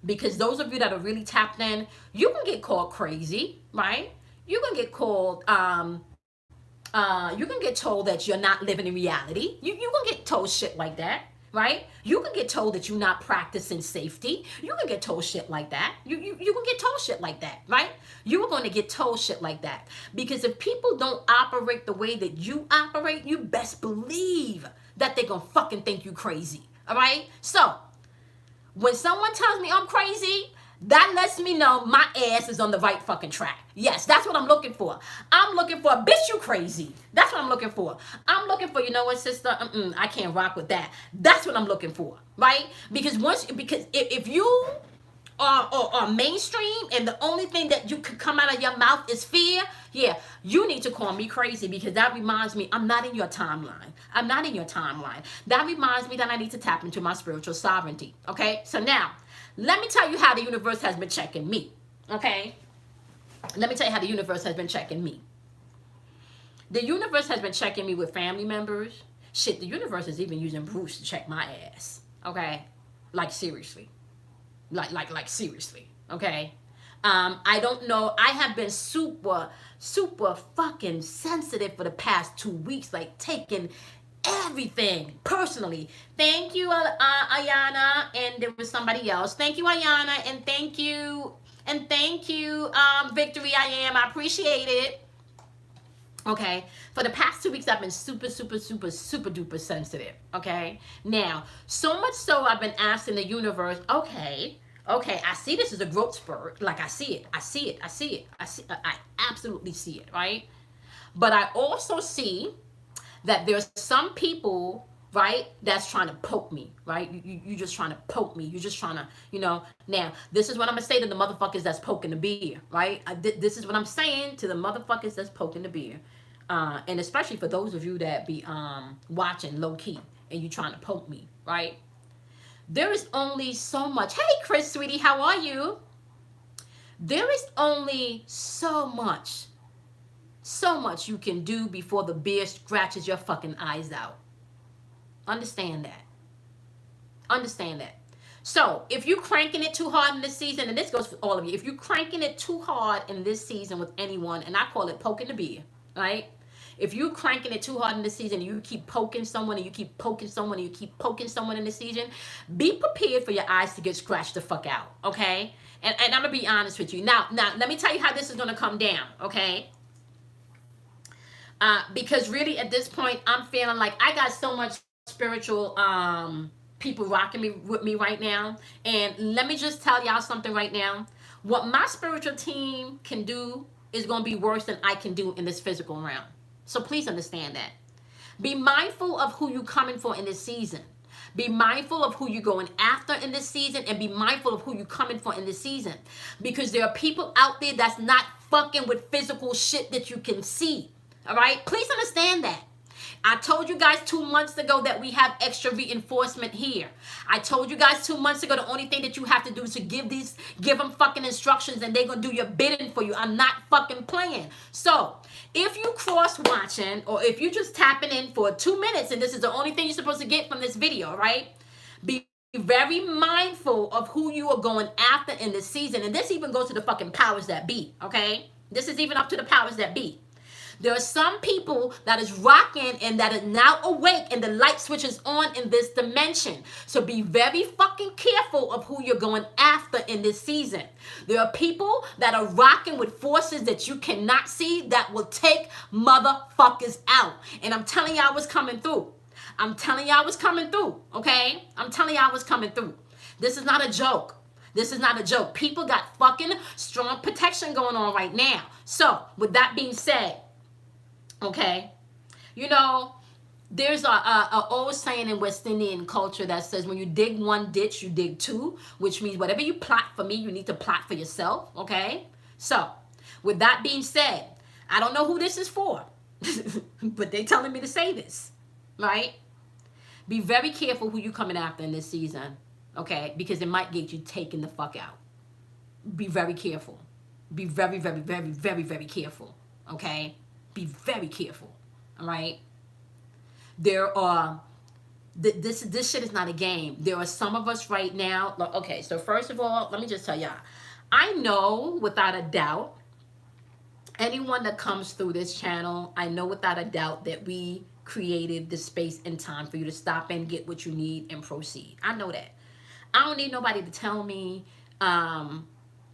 Because those of you that are really tapped in, you can get called crazy, right? You can get called, you can get told that you're not living in reality. You can get told shit like that, right? You can get told that you're not practicing safety. You can get told shit like that. You can get told shit like that, right? You are going to get told shit like that. Because if people don't operate the way that you operate, you best believe that they're going to fucking think you crazy, all right? So, when someone tells me I'm crazy, that lets me know my ass is on the right fucking track. Yes, that's what I'm looking for. I'm looking for a bitch, you crazy. That's what I'm looking for. I'm looking for, you know what, sister? I can't rock with that. That's what I'm looking for, right? Because if you are mainstream and the only thing that you could come out of your mouth is fear, yeah, you need to call me crazy, because that reminds me I'm not in your timeline. I'm not in your timeline. That reminds me that I need to tap into my spiritual sovereignty. Okay, so now let me tell you how the universe has been checking me. Okay, let me tell you how the universe has been checking me. The universe has been checking me with family members. Shit, the universe is even using Bruce to check my ass. Okay, like seriously. Like seriously, okay? I don't know. I have been super fucking sensitive for the past 2 weeks, like taking everything personally. Thank you, Ayana, and there was somebody else. Thank you, Ayana, and thank you, Victory. I appreciate it. Okay, for the past 2 weeks, I've been super duper sensitive. Okay, now so much so I've been asking the universe. Okay, I see this as a growth spurt. Like I see it. I absolutely see it, right? But I also see that there's some people, right, that's trying to poke me, right? You just trying to poke me. You're just trying to, Now, this is what I'm going to say to the motherfuckers that's poking the beer, right? This is what I'm saying to the motherfuckers that's poking the beer. And especially for those of you that be watching low-key and you trying to poke me, right? There is only so much. Hey, Chris, sweetie, how are you? There is only so much you can do before the beer scratches your fucking eyes out. Understand that. So if you cranking it too hard in this season, and this goes for all of you, if you cranking it too hard in this season with anyone, and I call it poking the beer, right? If you cranking it too hard in this season, and you keep poking someone, and you keep poking someone, and you keep poking someone in this season, be prepared for your eyes to get scratched the fuck out, okay? And I'm gonna be honest with you. Now, let me tell you how this is gonna come down, okay? Because really at this point, I'm feeling like I got so much spiritual people rocking with me right now. And let me just tell y'all something right now. What my spiritual team can do is going to be worse than I can do in this physical realm. So please understand that. Be mindful of who you're coming for in this season. Be mindful of who you're going after in this season, and be mindful of who you're coming for in this season. Because there are people out there that's not fucking with physical shit that you can see. All right? Please understand that. I told you guys 2 months ago that we have extra reinforcement here. I told you guys 2 months ago the only thing that you have to do is to give them fucking instructions, and they're going to do your bidding for you. I'm not fucking playing. So if you cross-watching, or if you just tapping in for 2 minutes, and this is the only thing you're supposed to get from this video, right? Be very mindful of who you are going after in this season. And this even goes to the fucking powers that be, okay? This is even up to the powers that be. There are some people that is rocking and that is now awake, and the light switch is on in this dimension. So be very fucking careful of who you're going after in this season. There are people that are rocking with forces that you cannot see that will take motherfuckers out. And I'm telling y'all what's coming through. Okay? I'm telling y'all what's coming through. This is not a joke. People got fucking strong protection going on right now. So with that being said, okay, There's a old saying in West Indian culture that says when you dig one ditch, you dig two, which means whatever you plot for me, you need to plot for yourself, okay? So, with that being said, I don't know who this is for, but they're telling me to say this, right? Be very careful who you coming after in this season, okay? Because it might get you taken the fuck out. Be very careful. Be very, very, very, very, very careful, okay? Be very careful, all right? There are, this shit is not a game. There are some of us right now, okay, so first of all, let me just tell y'all, I know without a doubt, anyone that comes through this channel, I know without a doubt that we created the space and time for you to stop and get what you need and proceed. I know that. I don't need nobody to tell me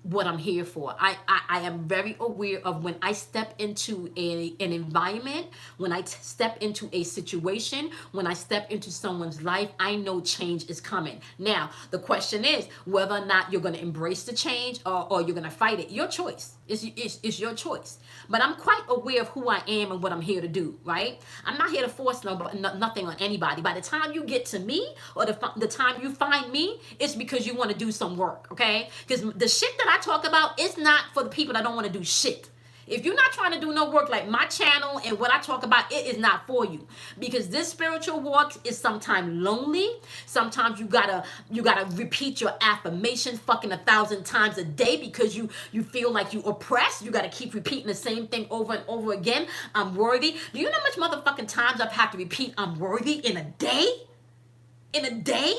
what I'm here for. I am very aware of when I step into an environment, when I step into a situation, when I step into someone's life, I know change is coming. Now, the question is whether or not you're going to embrace the change or you're going to fight it. Your choice. It's your choice. But I'm quite aware of who I am and what I'm here to do, right? I'm not here to force nothing on anybody. By the time you get to me or the time you find me, it's because you want to do some work, okay? Because the shit that I talk about is not for the people that don't want to do shit. If you're not trying to do no work, like my channel and what I talk about, it is not for you. Because this spiritual walk is sometimes lonely. Sometimes you gotta repeat your affirmations fucking 1,000 times a day because you feel like you oppressed. You gotta keep repeating the same thing over and over again. I'm worthy. Do you know how much motherfucking times I've had to repeat I'm worthy in a day? In a day?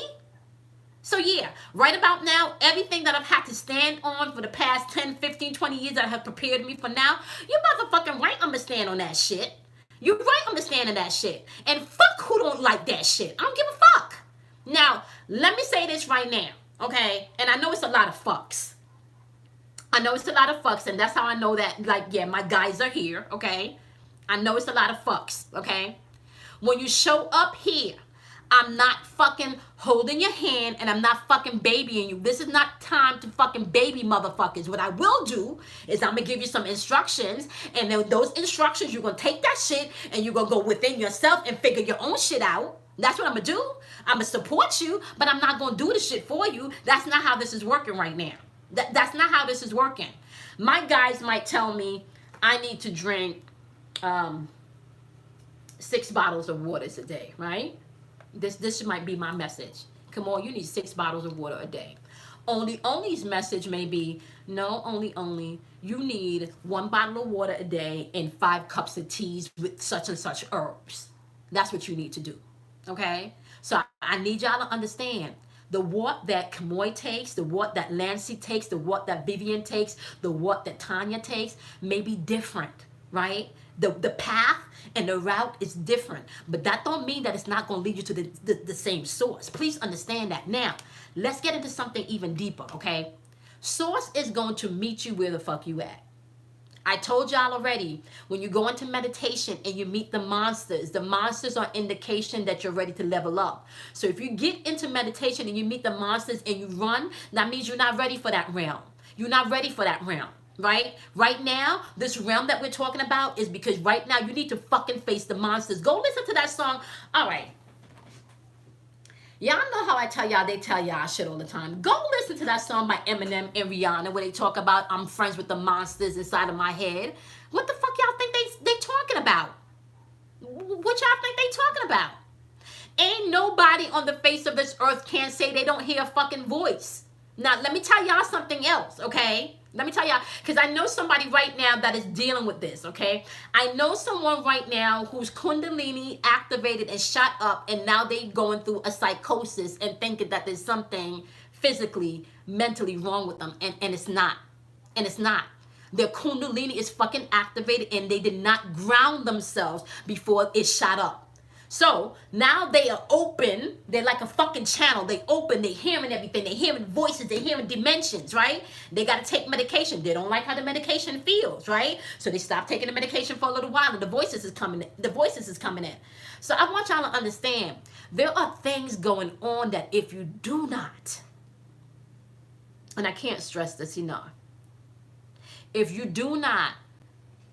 So yeah, right about now, everything that I've had to stand on for the past 10, 15, 20 years that have prepared me for now, you motherfucking right I'ma stand on that shit. You right I'ma stand on that shit. And fuck who don't like that shit. I don't give a fuck. Now, let me say this right now, okay? And I know it's a lot of fucks. I know it's a lot of fucks, and that's how I know that, like, yeah, my guys are here, okay? I know it's a lot of fucks, okay? When you show up here, I'm not fucking holding your hand and I'm not fucking babying you. This is not time to fucking baby motherfuckers. What I will do is I'm going to give you some instructions, and then those instructions, you're going to take that shit and you're going to go within yourself and figure your own shit out. That's what I'm going to do. I'm going to support you, but I'm not going to do the shit for you. That's not how this is working right now. That's not how this is working. My guys might tell me I need to drink 6 bottles of water a day, right? This might be my message. Come on, you need 6 bottles of water a day. Only's message may be, no, only, you need 1 bottle of water a day and 5 cups of teas with such and such herbs. That's what you need to do, okay? So I need y'all to understand the what that Kamoy takes, the what that Lancy takes, the what that Vivian takes, the what that Tanya takes may be different, right? The path and the route is different, but that don't mean that it's not going to lead you to the same source. Please understand that. Now, let's get into something even deeper, okay? Source is going to meet you where the fuck you at. I told y'all already, when you go into meditation and you meet the monsters are indication that you're ready to level up. So if you get into meditation and you meet the monsters and you run, that means you're not ready for that realm. You're not ready for that realm. Right? Right now, this realm that we're talking about is because right now you need to fucking face the monsters. Go listen to that song. All right. Y'all know how I tell y'all, they tell y'all shit all the time. Go listen to that song by Eminem and Rihanna where they talk about I'm friends with the monsters inside of my head. What the fuck y'all think they talking about? What y'all think they talking about? Ain't nobody on the face of this earth can say they don't hear a fucking voice. Now, let me tell y'all something else, okay? Let me tell y'all, because I know somebody right now that is dealing with this, okay? I know someone right now who's Kundalini activated and shot up, and now they going through a psychosis and thinking that there's something physically, mentally wrong with them, and it's not. And it's not. Their Kundalini is fucking activated, and they did not ground themselves before it shot up. So now they are open. They're like a fucking channel. They open. They're hearing everything. They're hearing voices. They're hearing dimensions, right? They got to take medication. They don't like how the medication feels, right? So they stop taking the medication for a little while, and the voices is coming in. The voices is coming in. So I want y'all to understand, there are things going on that if you do not, and I can't stress this enough, if you do not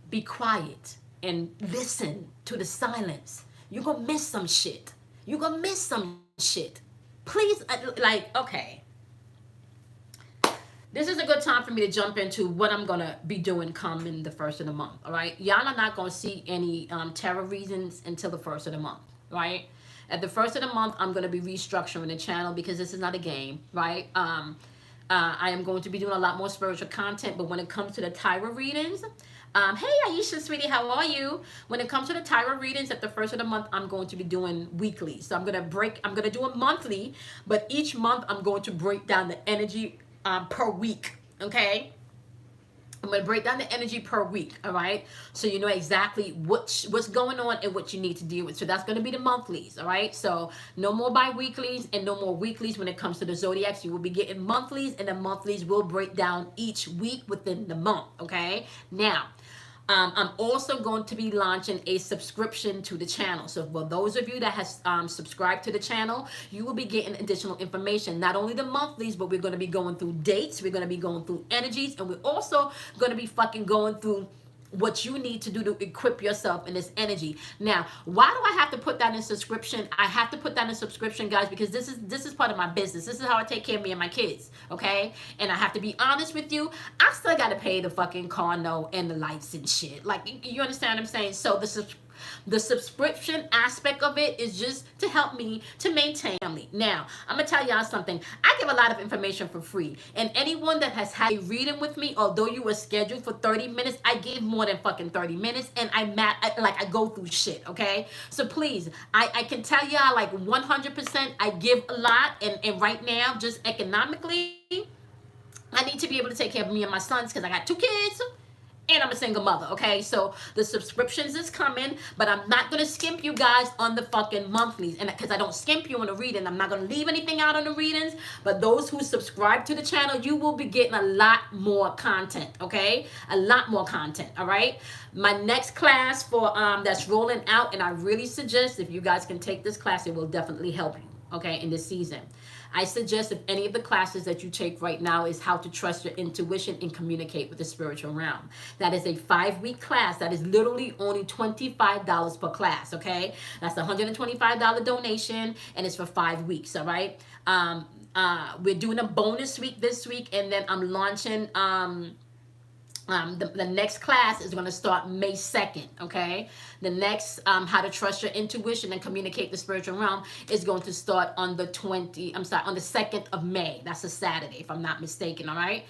be quiet and listen to the silence, You're gonna miss some shit. You're gonna miss some shit. Please, like, okay. This is a good time for me to jump into what I'm gonna be doing coming the first of the month. All right, y'all are not gonna see any tarot reasons until the first of the month. Right, at the first of the month, I'm gonna be restructuring the channel because this is not a game. Right. I am going to be doing a lot more spiritual content, but when it comes to the tarot readings, hey Aisha, sweetie, how are you? When it comes to the tarot readings at the first of the month, I'm going to be doing weekly. So I'm gonna do a monthly, but each month I'm going to break down the energy per week, okay? I'm going to break down the energy per week, all right? So you know exactly what's going on and what you need to deal with. So that's going to be the monthlies, all right? So no more bi-weeklies and no more weeklies when it comes to the zodiacs. You will be getting monthlies, and the monthlies will break down each week within the month, okay? Now, I'm also going to be launching a subscription to the channel. So for those of you that has subscribed to the channel, you will be getting additional information. Not only the monthlies, but we're going to be going through dates. We're going to be going through energies. And we're also going to be fucking going through what you need to do to equip yourself in this energy. Now, why do I have to put that in subscription? I have to put that in subscription, guys, because this is part of my business. This is how I take care of me and my kids, okay? And I have to be honest with you, I still got to pay the fucking car note and the lights and shit. Like, you understand what I'm saying? So the subscription aspect of it is just to help me to maintain me. Now, I'm gonna tell y'all something. I give a lot of information for free, and anyone that has had a reading with me, although you were scheduled for 30 minutes, I give more than fucking 30 minutes, and I go through shit, okay? So please, I can tell y'all like 100% I give a lot, and right now, just economically, I need to be able to take care of me and my sons because I got 2 kids. And I'm a single mother, okay? So the subscriptions is coming, but I'm not going to skimp you guys on the fucking monthlies. And because I don't skimp you on the reading, I'm not going to leave anything out on the readings. But those who subscribe to the channel, you will be getting a lot more content, okay? A lot more content, all right? My next class for that's rolling out, and I really suggest if you guys can take this class, it will definitely help you, okay, in this season. I suggest if any of the classes that you take right now is how to trust your intuition and communicate with the spiritual realm. That is a 5-week class. That is literally only $25 per class, okay? That's a $125 donation, and it's for 5 weeks, all right? We're doing a bonus week this week, and then I'm launching... the next class is going to start May 2nd, okay? The next, how to trust your intuition and communicate the spiritual realm is going to start on the 2nd of May. That's a Saturday, if I'm not mistaken, all right?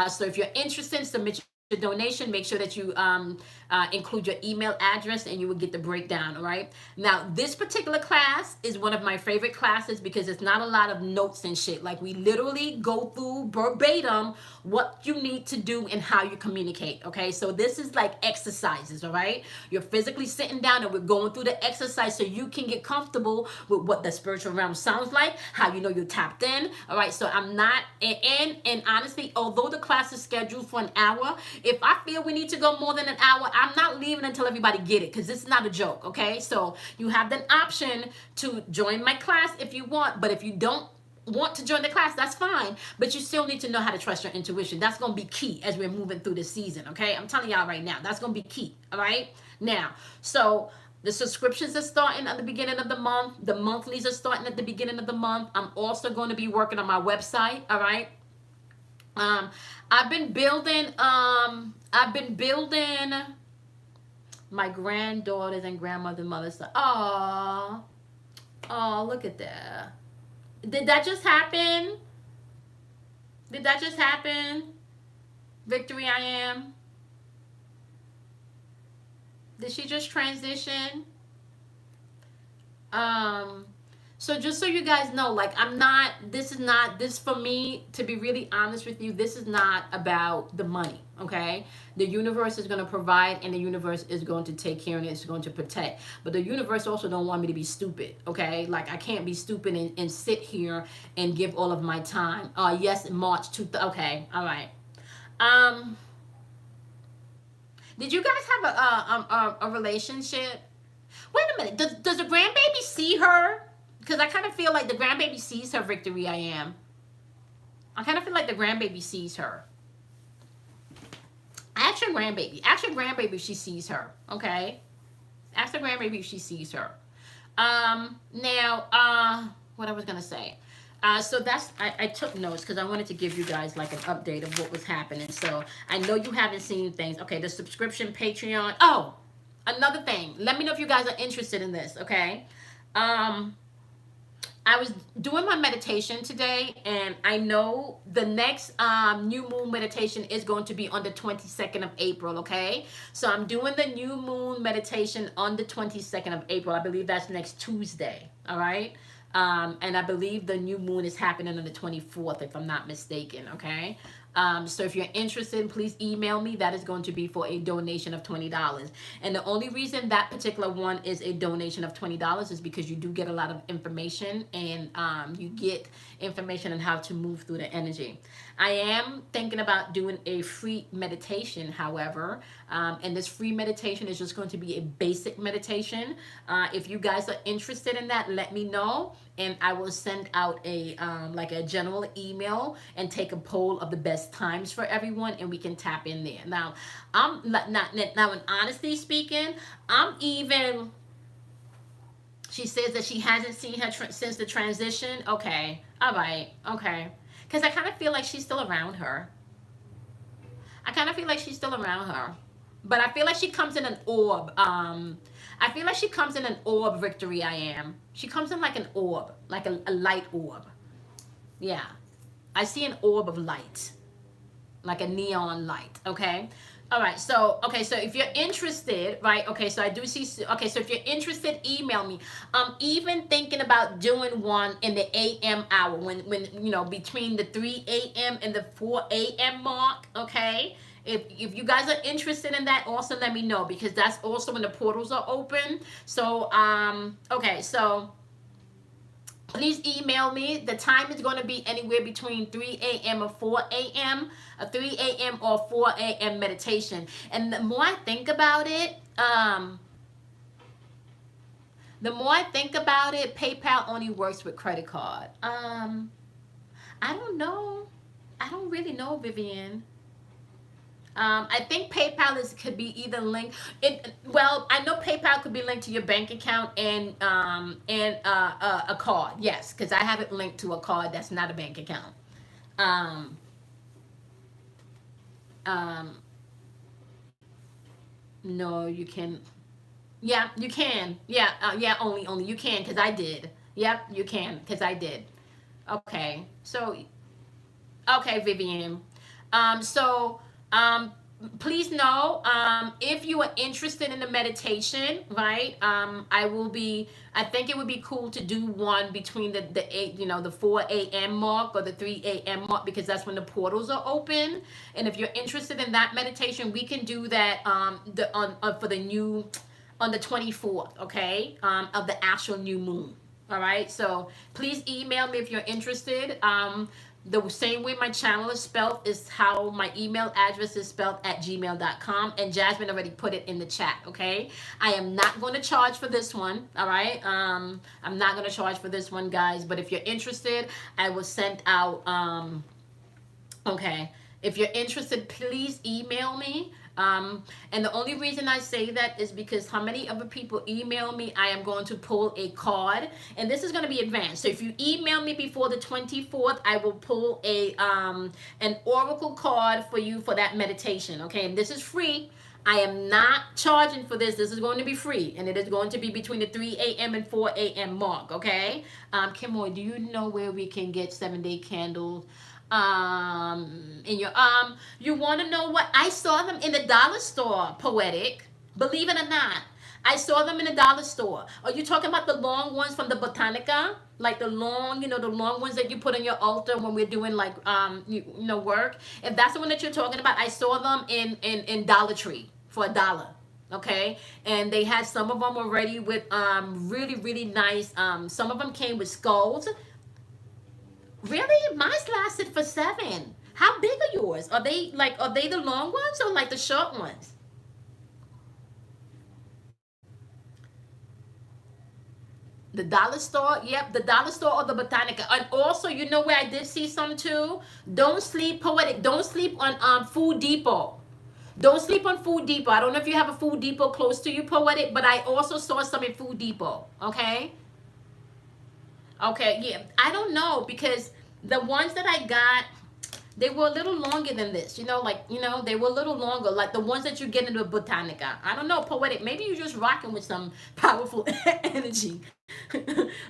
So if you're interested, submit your donation. Make sure that you include your email address, and you will get the breakdown, all right? Now, this particular class is one of my favorite classes because it's not a lot of notes and shit. Like, we literally go through verbatim what you need to do and how you communicate, okay? So this is like exercises, all right? You're physically sitting down, and we're going through the exercise so you can get comfortable with what the spiritual realm sounds like, how you know you're tapped in, all right? So I'm not, and honestly, although the class is scheduled for an hour, if I feel we need to go more than an hour, I'm not leaving until everybody get it, because this is not a joke, okay? So you have the option to join my class if you want, but if you don't want to join the class, that's fine, but you still need to know how to trust your intuition. That's going to be key as we're moving through this season, okay? I'm telling y'all right now, that's going to be key, all right? Now, so the subscriptions are starting at the beginning of the month. The monthlies are starting at the beginning of the month. I'm also going to be working on my website, all right? I've been building my granddaughters and grandmother stuff. Oh, look at that. Did that just happen? Did that just happen? Victory I am. Did she just transition? So just so you guys know, like, this for me, to be really honest with you, this is not about the money, okay? The universe is going to provide, and the universe is going to take care, and it's going to protect. But the universe also don't want me to be stupid, okay? Like, I can't be stupid and sit here and give all of my time. Yes, March 2nd. Okay, all right. Did you guys have a relationship? Wait a minute. Does the grandbaby see her? Because I kind of feel like the grandbaby sees her, Victory I am. I kind of feel like the grandbaby sees her. Ask your grandbaby. Ask your grandbaby if she sees her, okay? Ask the grandbaby if she sees her. What I was gonna say. So that's I took notes because I wanted to give you guys like an update of what was happening. So I know you haven't seen things. Okay, the subscription Patreon. Oh, another thing. Let me know if you guys are interested in this. Okay. Um, I was doing my meditation today, and I know the next new moon meditation is going to be on the 22nd of April, okay? So I'm doing the new moon meditation on the 22nd of April. I believe that's next Tuesday, all right? And I believe the new moon is happening on the 24th, if I'm not mistaken, okay? So if you're interested, please email me. That is going to be for a donation of $20. And the only reason that particular one is a donation of $20 is because you do get a lot of information, and you get information on how to move through the energy. I am thinking about doing a free meditation, however, and this free meditation is just going to be a basic meditation. If you guys are interested in that, let me know, and I will send out a like a general email and take a poll of the best times for everyone, and we can tap in there. Now, I'm not now. In honesty speaking, I'm even. She says that she hasn't seen her since the transition. Okay, all right, okay. Because I kind of feel like she's still around her. I kind of feel like she's still around her. But I feel like she comes in an orb. I feel like she comes in an orb, Victory I Am. She comes in like an orb, like a light orb. Yeah. I see an orb of light, like a neon light, okay? All right, so if you're interested, right? Okay, so I do see. Okay, so if you're interested, email me. I'm even thinking about doing one in the AM hour, when between the 3 a.m. and the 4 a.m. mark. Okay, if you guys are interested in that, also let me know, because that's also when the portals are open. So okay, so please email me. The time is going to be anywhere between 3 a.m. or 4 a.m. A 3 a.m. or 4 a.m. meditation. And the more I think about it, PayPal only works with credit card. I don't know. I don't really know, Vivian. I think PayPal could be either linked. Well, I know PayPal could be linked to your bank account and a card. Yes, because I have it linked to a card that's not a bank account. Um, um, no, you can. Yeah, you can. Yeah, yeah. Only you can, because I did. Yep, you can, because I did. Okay, so okay, Vivian. So please know, if you are interested in the meditation, right? I think it would be cool to do one between the 4 a.m. mark or the 3 a.m. mark, because that's when the portals are open. And if you're interested in that meditation, we can do that for the new on the 24th, okay? Of the actual new moon. All right, so please email me if you're interested. The same way my channel is spelled is how my email address is spelled at gmail.com. And Jasmine already put it in the chat, okay? I am not going to charge for this one, all right? I'm not going to charge for this one, guys. But if you're interested, I will send out, okay. If you're interested, please email me. And the only reason I say that is because how many other people email me, I am going to pull a card, and this is going to be advanced. So if you email me before the 24th, I will pull an oracle card for you for that meditation, okay? And this is free. I am not charging for this. This is going to be free, and it is going to be between the 3 a.m. and 4 a.m. mark, okay? Kim Moy, do you know where we can get 7-day candles? In your you want to know what I saw them in the dollar store, Poetic, believe it or not. I saw them in the dollar store. Are you talking about the long ones from the Botanica, like the long ones that you put on your altar when we're doing like work? If that's the one that you're talking about, I saw them in Dollar Tree for $1, okay? And they had some of them already with really, really nice, some of them came with skulls. Really? Mine lasted for 7. How big are yours? Are they the long ones or like the short ones? The dollar store? Yep, the dollar store or the Botanica. And also, you know where I did see some too? Don't sleep, Poetic. Don't sleep on Food Depot. Don't sleep on Food Depot. I don't know if you have a Food Depot close to you, Poetic, but I also saw some in Food Depot. Okay? Okay, yeah. I don't know because the ones that I got, they were a little longer than this. They were a little longer, like the ones that you get into a Botanica. I don't know, Poetic. Maybe you're just rocking with some powerful energy.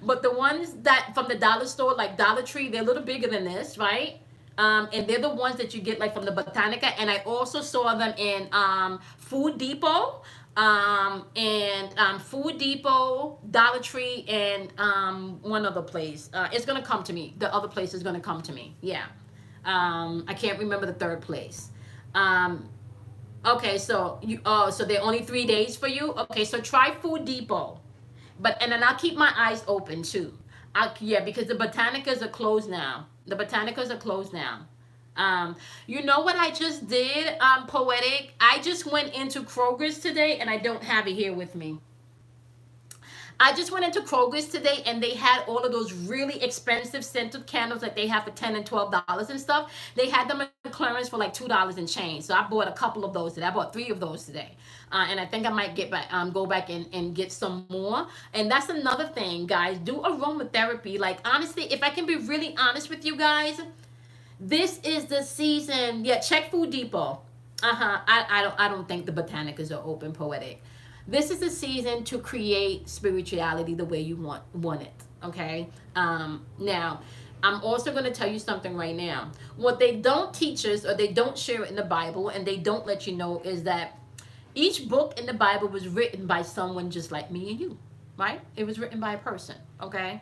But the ones that from the dollar store, like Dollar Tree, they're a little bigger than this, right? And they're the ones that you get like from the Botanica. And I also saw them in Food Depot, Food Depot, Dollar Tree, and one other place. It's gonna come to me. The other place is gonna come to me. Yeah. I can't remember the third place. Okay, so so they're only 3 days for you. Okay, so try Food Depot, and then I'll keep my eyes open too. Yeah, because the Botanicas are closed now. The Botanicas are closed now. You know what I just did, Poetic? I just went into Kroger's today, and I don't have it here with me. I just went into Kroger's today and they had all of those really expensive scented candles that they have for $10 and $12 and stuff. They had them in clearance for like $2 and change. So I bought a couple of those today. I bought 3 of those today. And I think I might go back and get some more. And that's another thing, guys. Do aromatherapy. Like, honestly, if I can be really honest with you guys, this is the season. Yeah, check Food Depot. I don't think the Botanicas are open, Poetic. This is the season to create spirituality the way you want it. Okay. Now, I'm also going to tell you something right now. What they don't teach us, or they don't share it in the Bible, and they don't let you know, is that each book in the Bible was written by someone just like me and you, right? It was written by a person. Okay.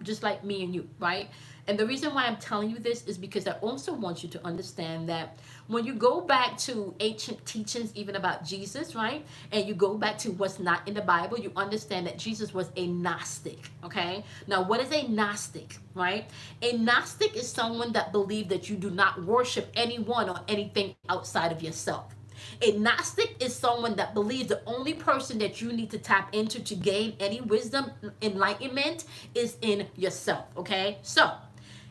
Just like me and you, right? And the reason why I'm telling you this is because I also want you to understand that when you go back to ancient teachings, even about Jesus, right? And you go back to what's not in the Bible, you understand that Jesus was a Gnostic, okay? Now, what is a Gnostic, right? A Gnostic is someone that believed that you do not worship anyone or anything outside of yourself. A Gnostic is someone that believes the only person that you need to tap into to gain any wisdom, enlightenment, is in yourself, okay? So,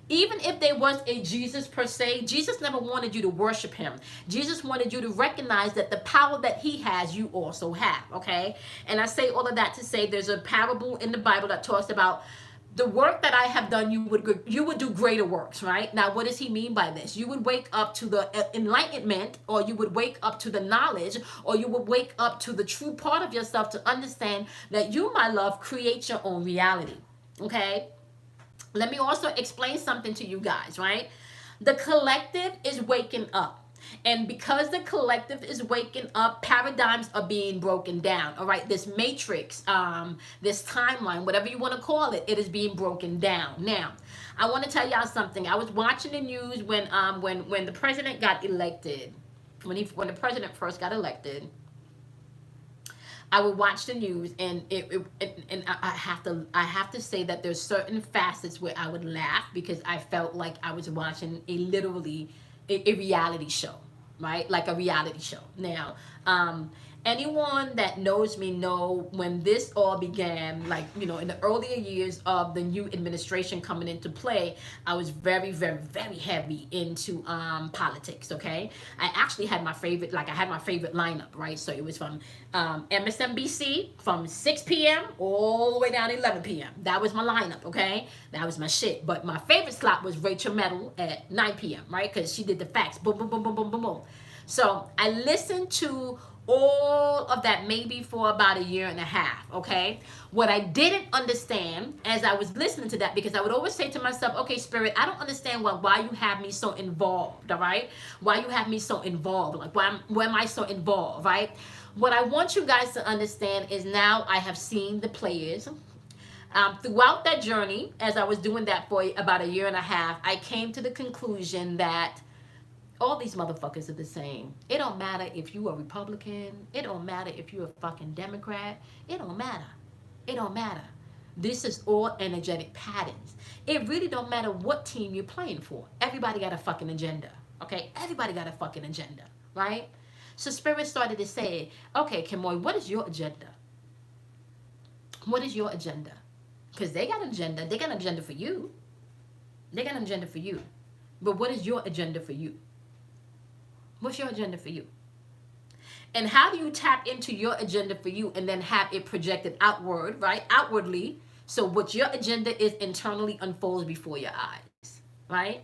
even if there was a Jesus per se, Jesus never wanted you to worship him. Jesus wanted you to recognize that the power that he has, you also have, okay? And I say all of that to say there's a parable in the Bible that talks about the work that I have done, you would do greater works, right? Now, what does he mean by this? You would wake up to the enlightenment, or you would wake up to the knowledge, or you would wake up to the true part of yourself to understand that you, my love, create your own reality, okay? Let me also explain something to you guys, right? The collective is waking up. And because the collective is waking up, paradigms are being broken down. All right, this matrix, this timeline, whatever you want to call it, it is being broken down. Now, I want to tell y'all something. I was watching the news when the president got elected. When the president first got elected, I would watch the news, and I have to say that there's certain facets where I would laugh because I felt like I was watching a reality show, right? Like a reality show. Now, anyone that knows me know when this all began, like, in the earlier years of the new administration coming into play, I was very, very, very heavy into politics, okay? I actually had my favorite lineup, right? So it was from MSNBC from 6 p.m. all the way down to 11 p.m. That was my lineup, okay? That was my shit. But my favorite slot was Rachel Maddow at 9 p.m., right? Because she did the facts. Boom, boom, boom, boom, boom, boom, boom. So I listened to all of that maybe for about a year and a half, okay? What I didn't understand as I was listening to that, because I would always say to myself, okay, Spirit, I don't understand why you have me so involved, all right? Why you have me so involved? Like, why am I so involved, right? What I want you guys to understand is now I have seen the players. Throughout that journey, as I was doing that for about a year and a half, I came to the conclusion that all these motherfuckers are the same. It don't matter if you are Republican. It don't matter if you're a fucking Democrat. It don't matter. It don't matter. This is all energetic patterns. It really don't matter what team you're playing for. Everybody got a fucking agenda. Okay? Everybody got a fucking agenda. Right? So Spirit started to say, okay, Kimoy, what is your agenda? What is your agenda? Because they got an agenda. They got an agenda for you. They got an agenda for you. But what is your agenda for you? What's your agenda for you? And how do you tap into your agenda for you and then have it projected outward, right? Outwardly. So what your agenda is internally unfolds before your eyes, right?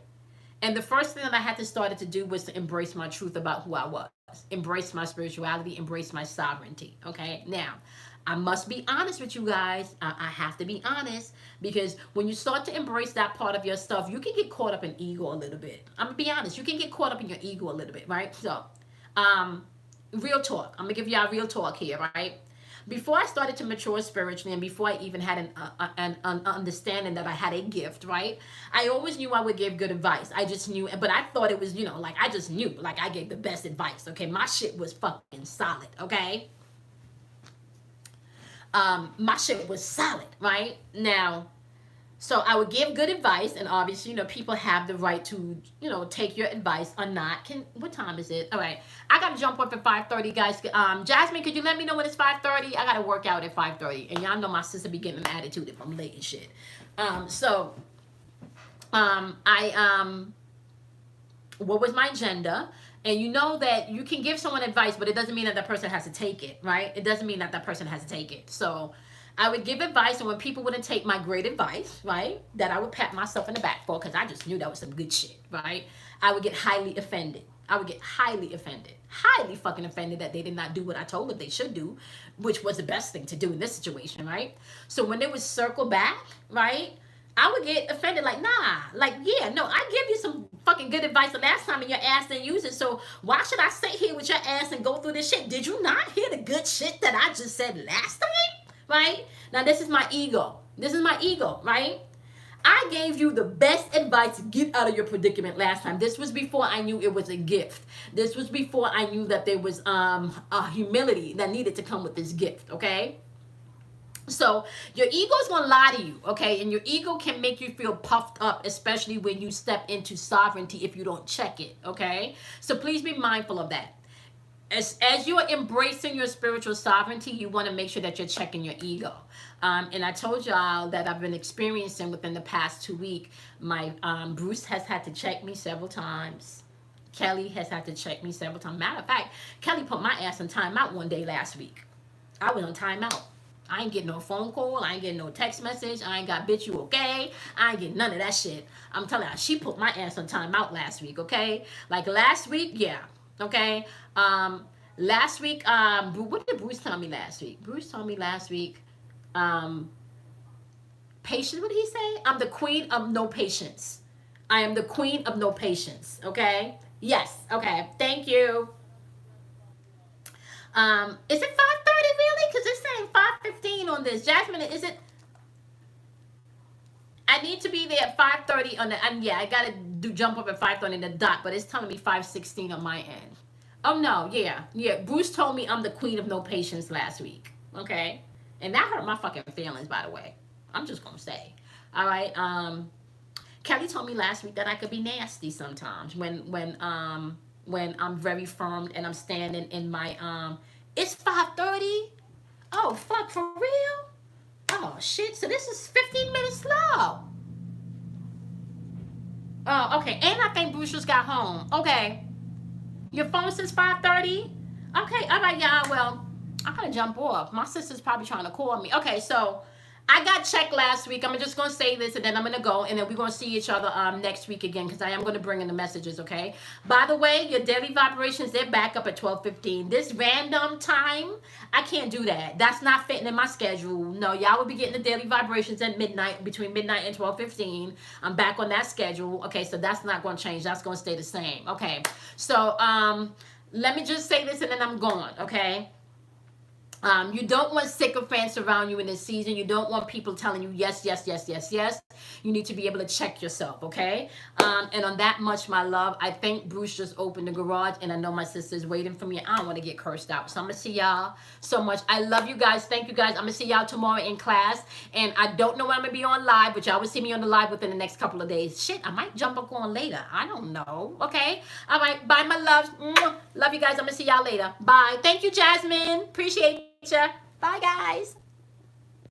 And the first thing that I had to start to do was to embrace my truth about who I was, embrace my spirituality, embrace my sovereignty. Okay. Now, I must be honest with you guys. I have to be honest because when you start to embrace that part of your stuff, you can get caught up in ego a little bit. I'm gonna be honest. You can get caught up in your ego a little bit, right? So, real talk. I'm gonna give y'all real talk here, right? Before I started to mature spiritually and before I even had an understanding that I had a gift, right? I always knew I would give good advice. I just knew, but I thought it was, like I just knew, like I gave the best advice, okay? My shit was fucking solid, okay? My shit was solid, right? Now, so I would give good advice, and obviously, people have the right to, take your advice or not. What time is it? All right, I gotta jump up at 5:30, guys. Jasmine, could you let me know when it's 5:30? I gotta work out at 5:30, and y'all know my sister be getting an attitude if I'm late and shit. What was my agenda? And you know that you can give someone advice, but it doesn't mean that that person has to take it, right? It doesn't mean that that person has to take it. So I would give advice, and when people wouldn't take my great advice, right, that I would pat myself in the back for because I just knew that was some good shit, right? I would get highly offended. I would get highly offended, highly fucking offended that they did not do what I told them they should do, which was the best thing to do in this situation, right? So when they would circle back, right, I would get offended, like, nah, like, yeah, no, I give you some fucking good advice the last time and your ass didn't use it, so why should I sit here with your ass and go through this shit? Did you not hear the good shit that I just said last time, right? Now, this is my ego. This is my ego, right? I gave you the best advice to get out of your predicament last time. This was before I knew it was a gift. This was before I knew that there was a humility that needed to come with this gift, okay? So your ego is going to lie to you, okay? And your ego can make you feel puffed up, especially when you step into sovereignty if you don't check it, okay? So please be mindful of that. As you are embracing your spiritual sovereignty, you want to make sure that you're checking your ego. And I told y'all that I've been experiencing within the past 2 weeks, my Bruce has had to check me several times. Kelly has had to check me several times. Matter of fact, Kelly put my ass on timeout one day last week. I was on timeout. I ain't getting no phone call. I ain't getting no text message. I ain't got, bitch, you okay? I ain't getting none of that shit. I'm telling you, she put my ass on timeout last week, okay? Like last week, yeah, okay? Last week, what did Bruce tell me last week? Bruce told me last week, patience, what did he say? I'm the queen of no patience. I am the queen of no patience, okay? Yes, okay, thank you. Is it 5:30 really? Because it's saying 5:15 on this. Jasmine, is it? I need to be there at 5:30 on the, and yeah, I gotta jump up at 5:30 in the dot, but it's telling me 5:16 on my end. Oh no, yeah. Bruce told me I'm the queen of no patience last week. Okay, and that hurt my fucking feelings, by the way. I'm just gonna say. All right. Kelly told me last week that I could be nasty sometimes when I'm very firm and I'm standing in my it's 5:30. Oh fuck, for real? Oh shit, so this is 15 minutes slow. Oh, okay. And I think Bruce just got home. Okay. Your phone says 5:30? Okay, all right, y'all. Well, I gotta jump off. My sister's probably trying to call me. Okay, so I got checked last week. I'm just going to say this, and then I'm going to go, and then we're going to see each other next week again, because I am going to bring in the messages, okay? By the way, your daily vibrations, they're back up at 12:15. This random time, I can't do that. That's not fitting in my schedule. No, y'all will be getting the daily vibrations at midnight, between midnight and 12:15. I'm back on that schedule. Okay, so that's not going to change. That's going to stay the same. Okay, so let me just say this, and then I'm gone, okay? You don't want sycophants around you in this season. You don't want people telling you yes, yes, yes, yes, yes. You need to be able to check yourself, okay? And on that much, my love, I think Bruce just opened the garage, and I know my sister's waiting for me. I don't want to get cursed out. So I'm going to see y'all so much. I love you guys. Thank you, guys. I'm going to see y'all tomorrow in class. And I don't know when I'm going to be on live, but y'all will see me on the live within the next couple of days. Shit, I might jump up on later. I don't know, okay? All right, bye, my loves. Love you guys. I'm going to see y'all later. Bye. Thank you, Jasmine. Appreciate you. Bye, guys.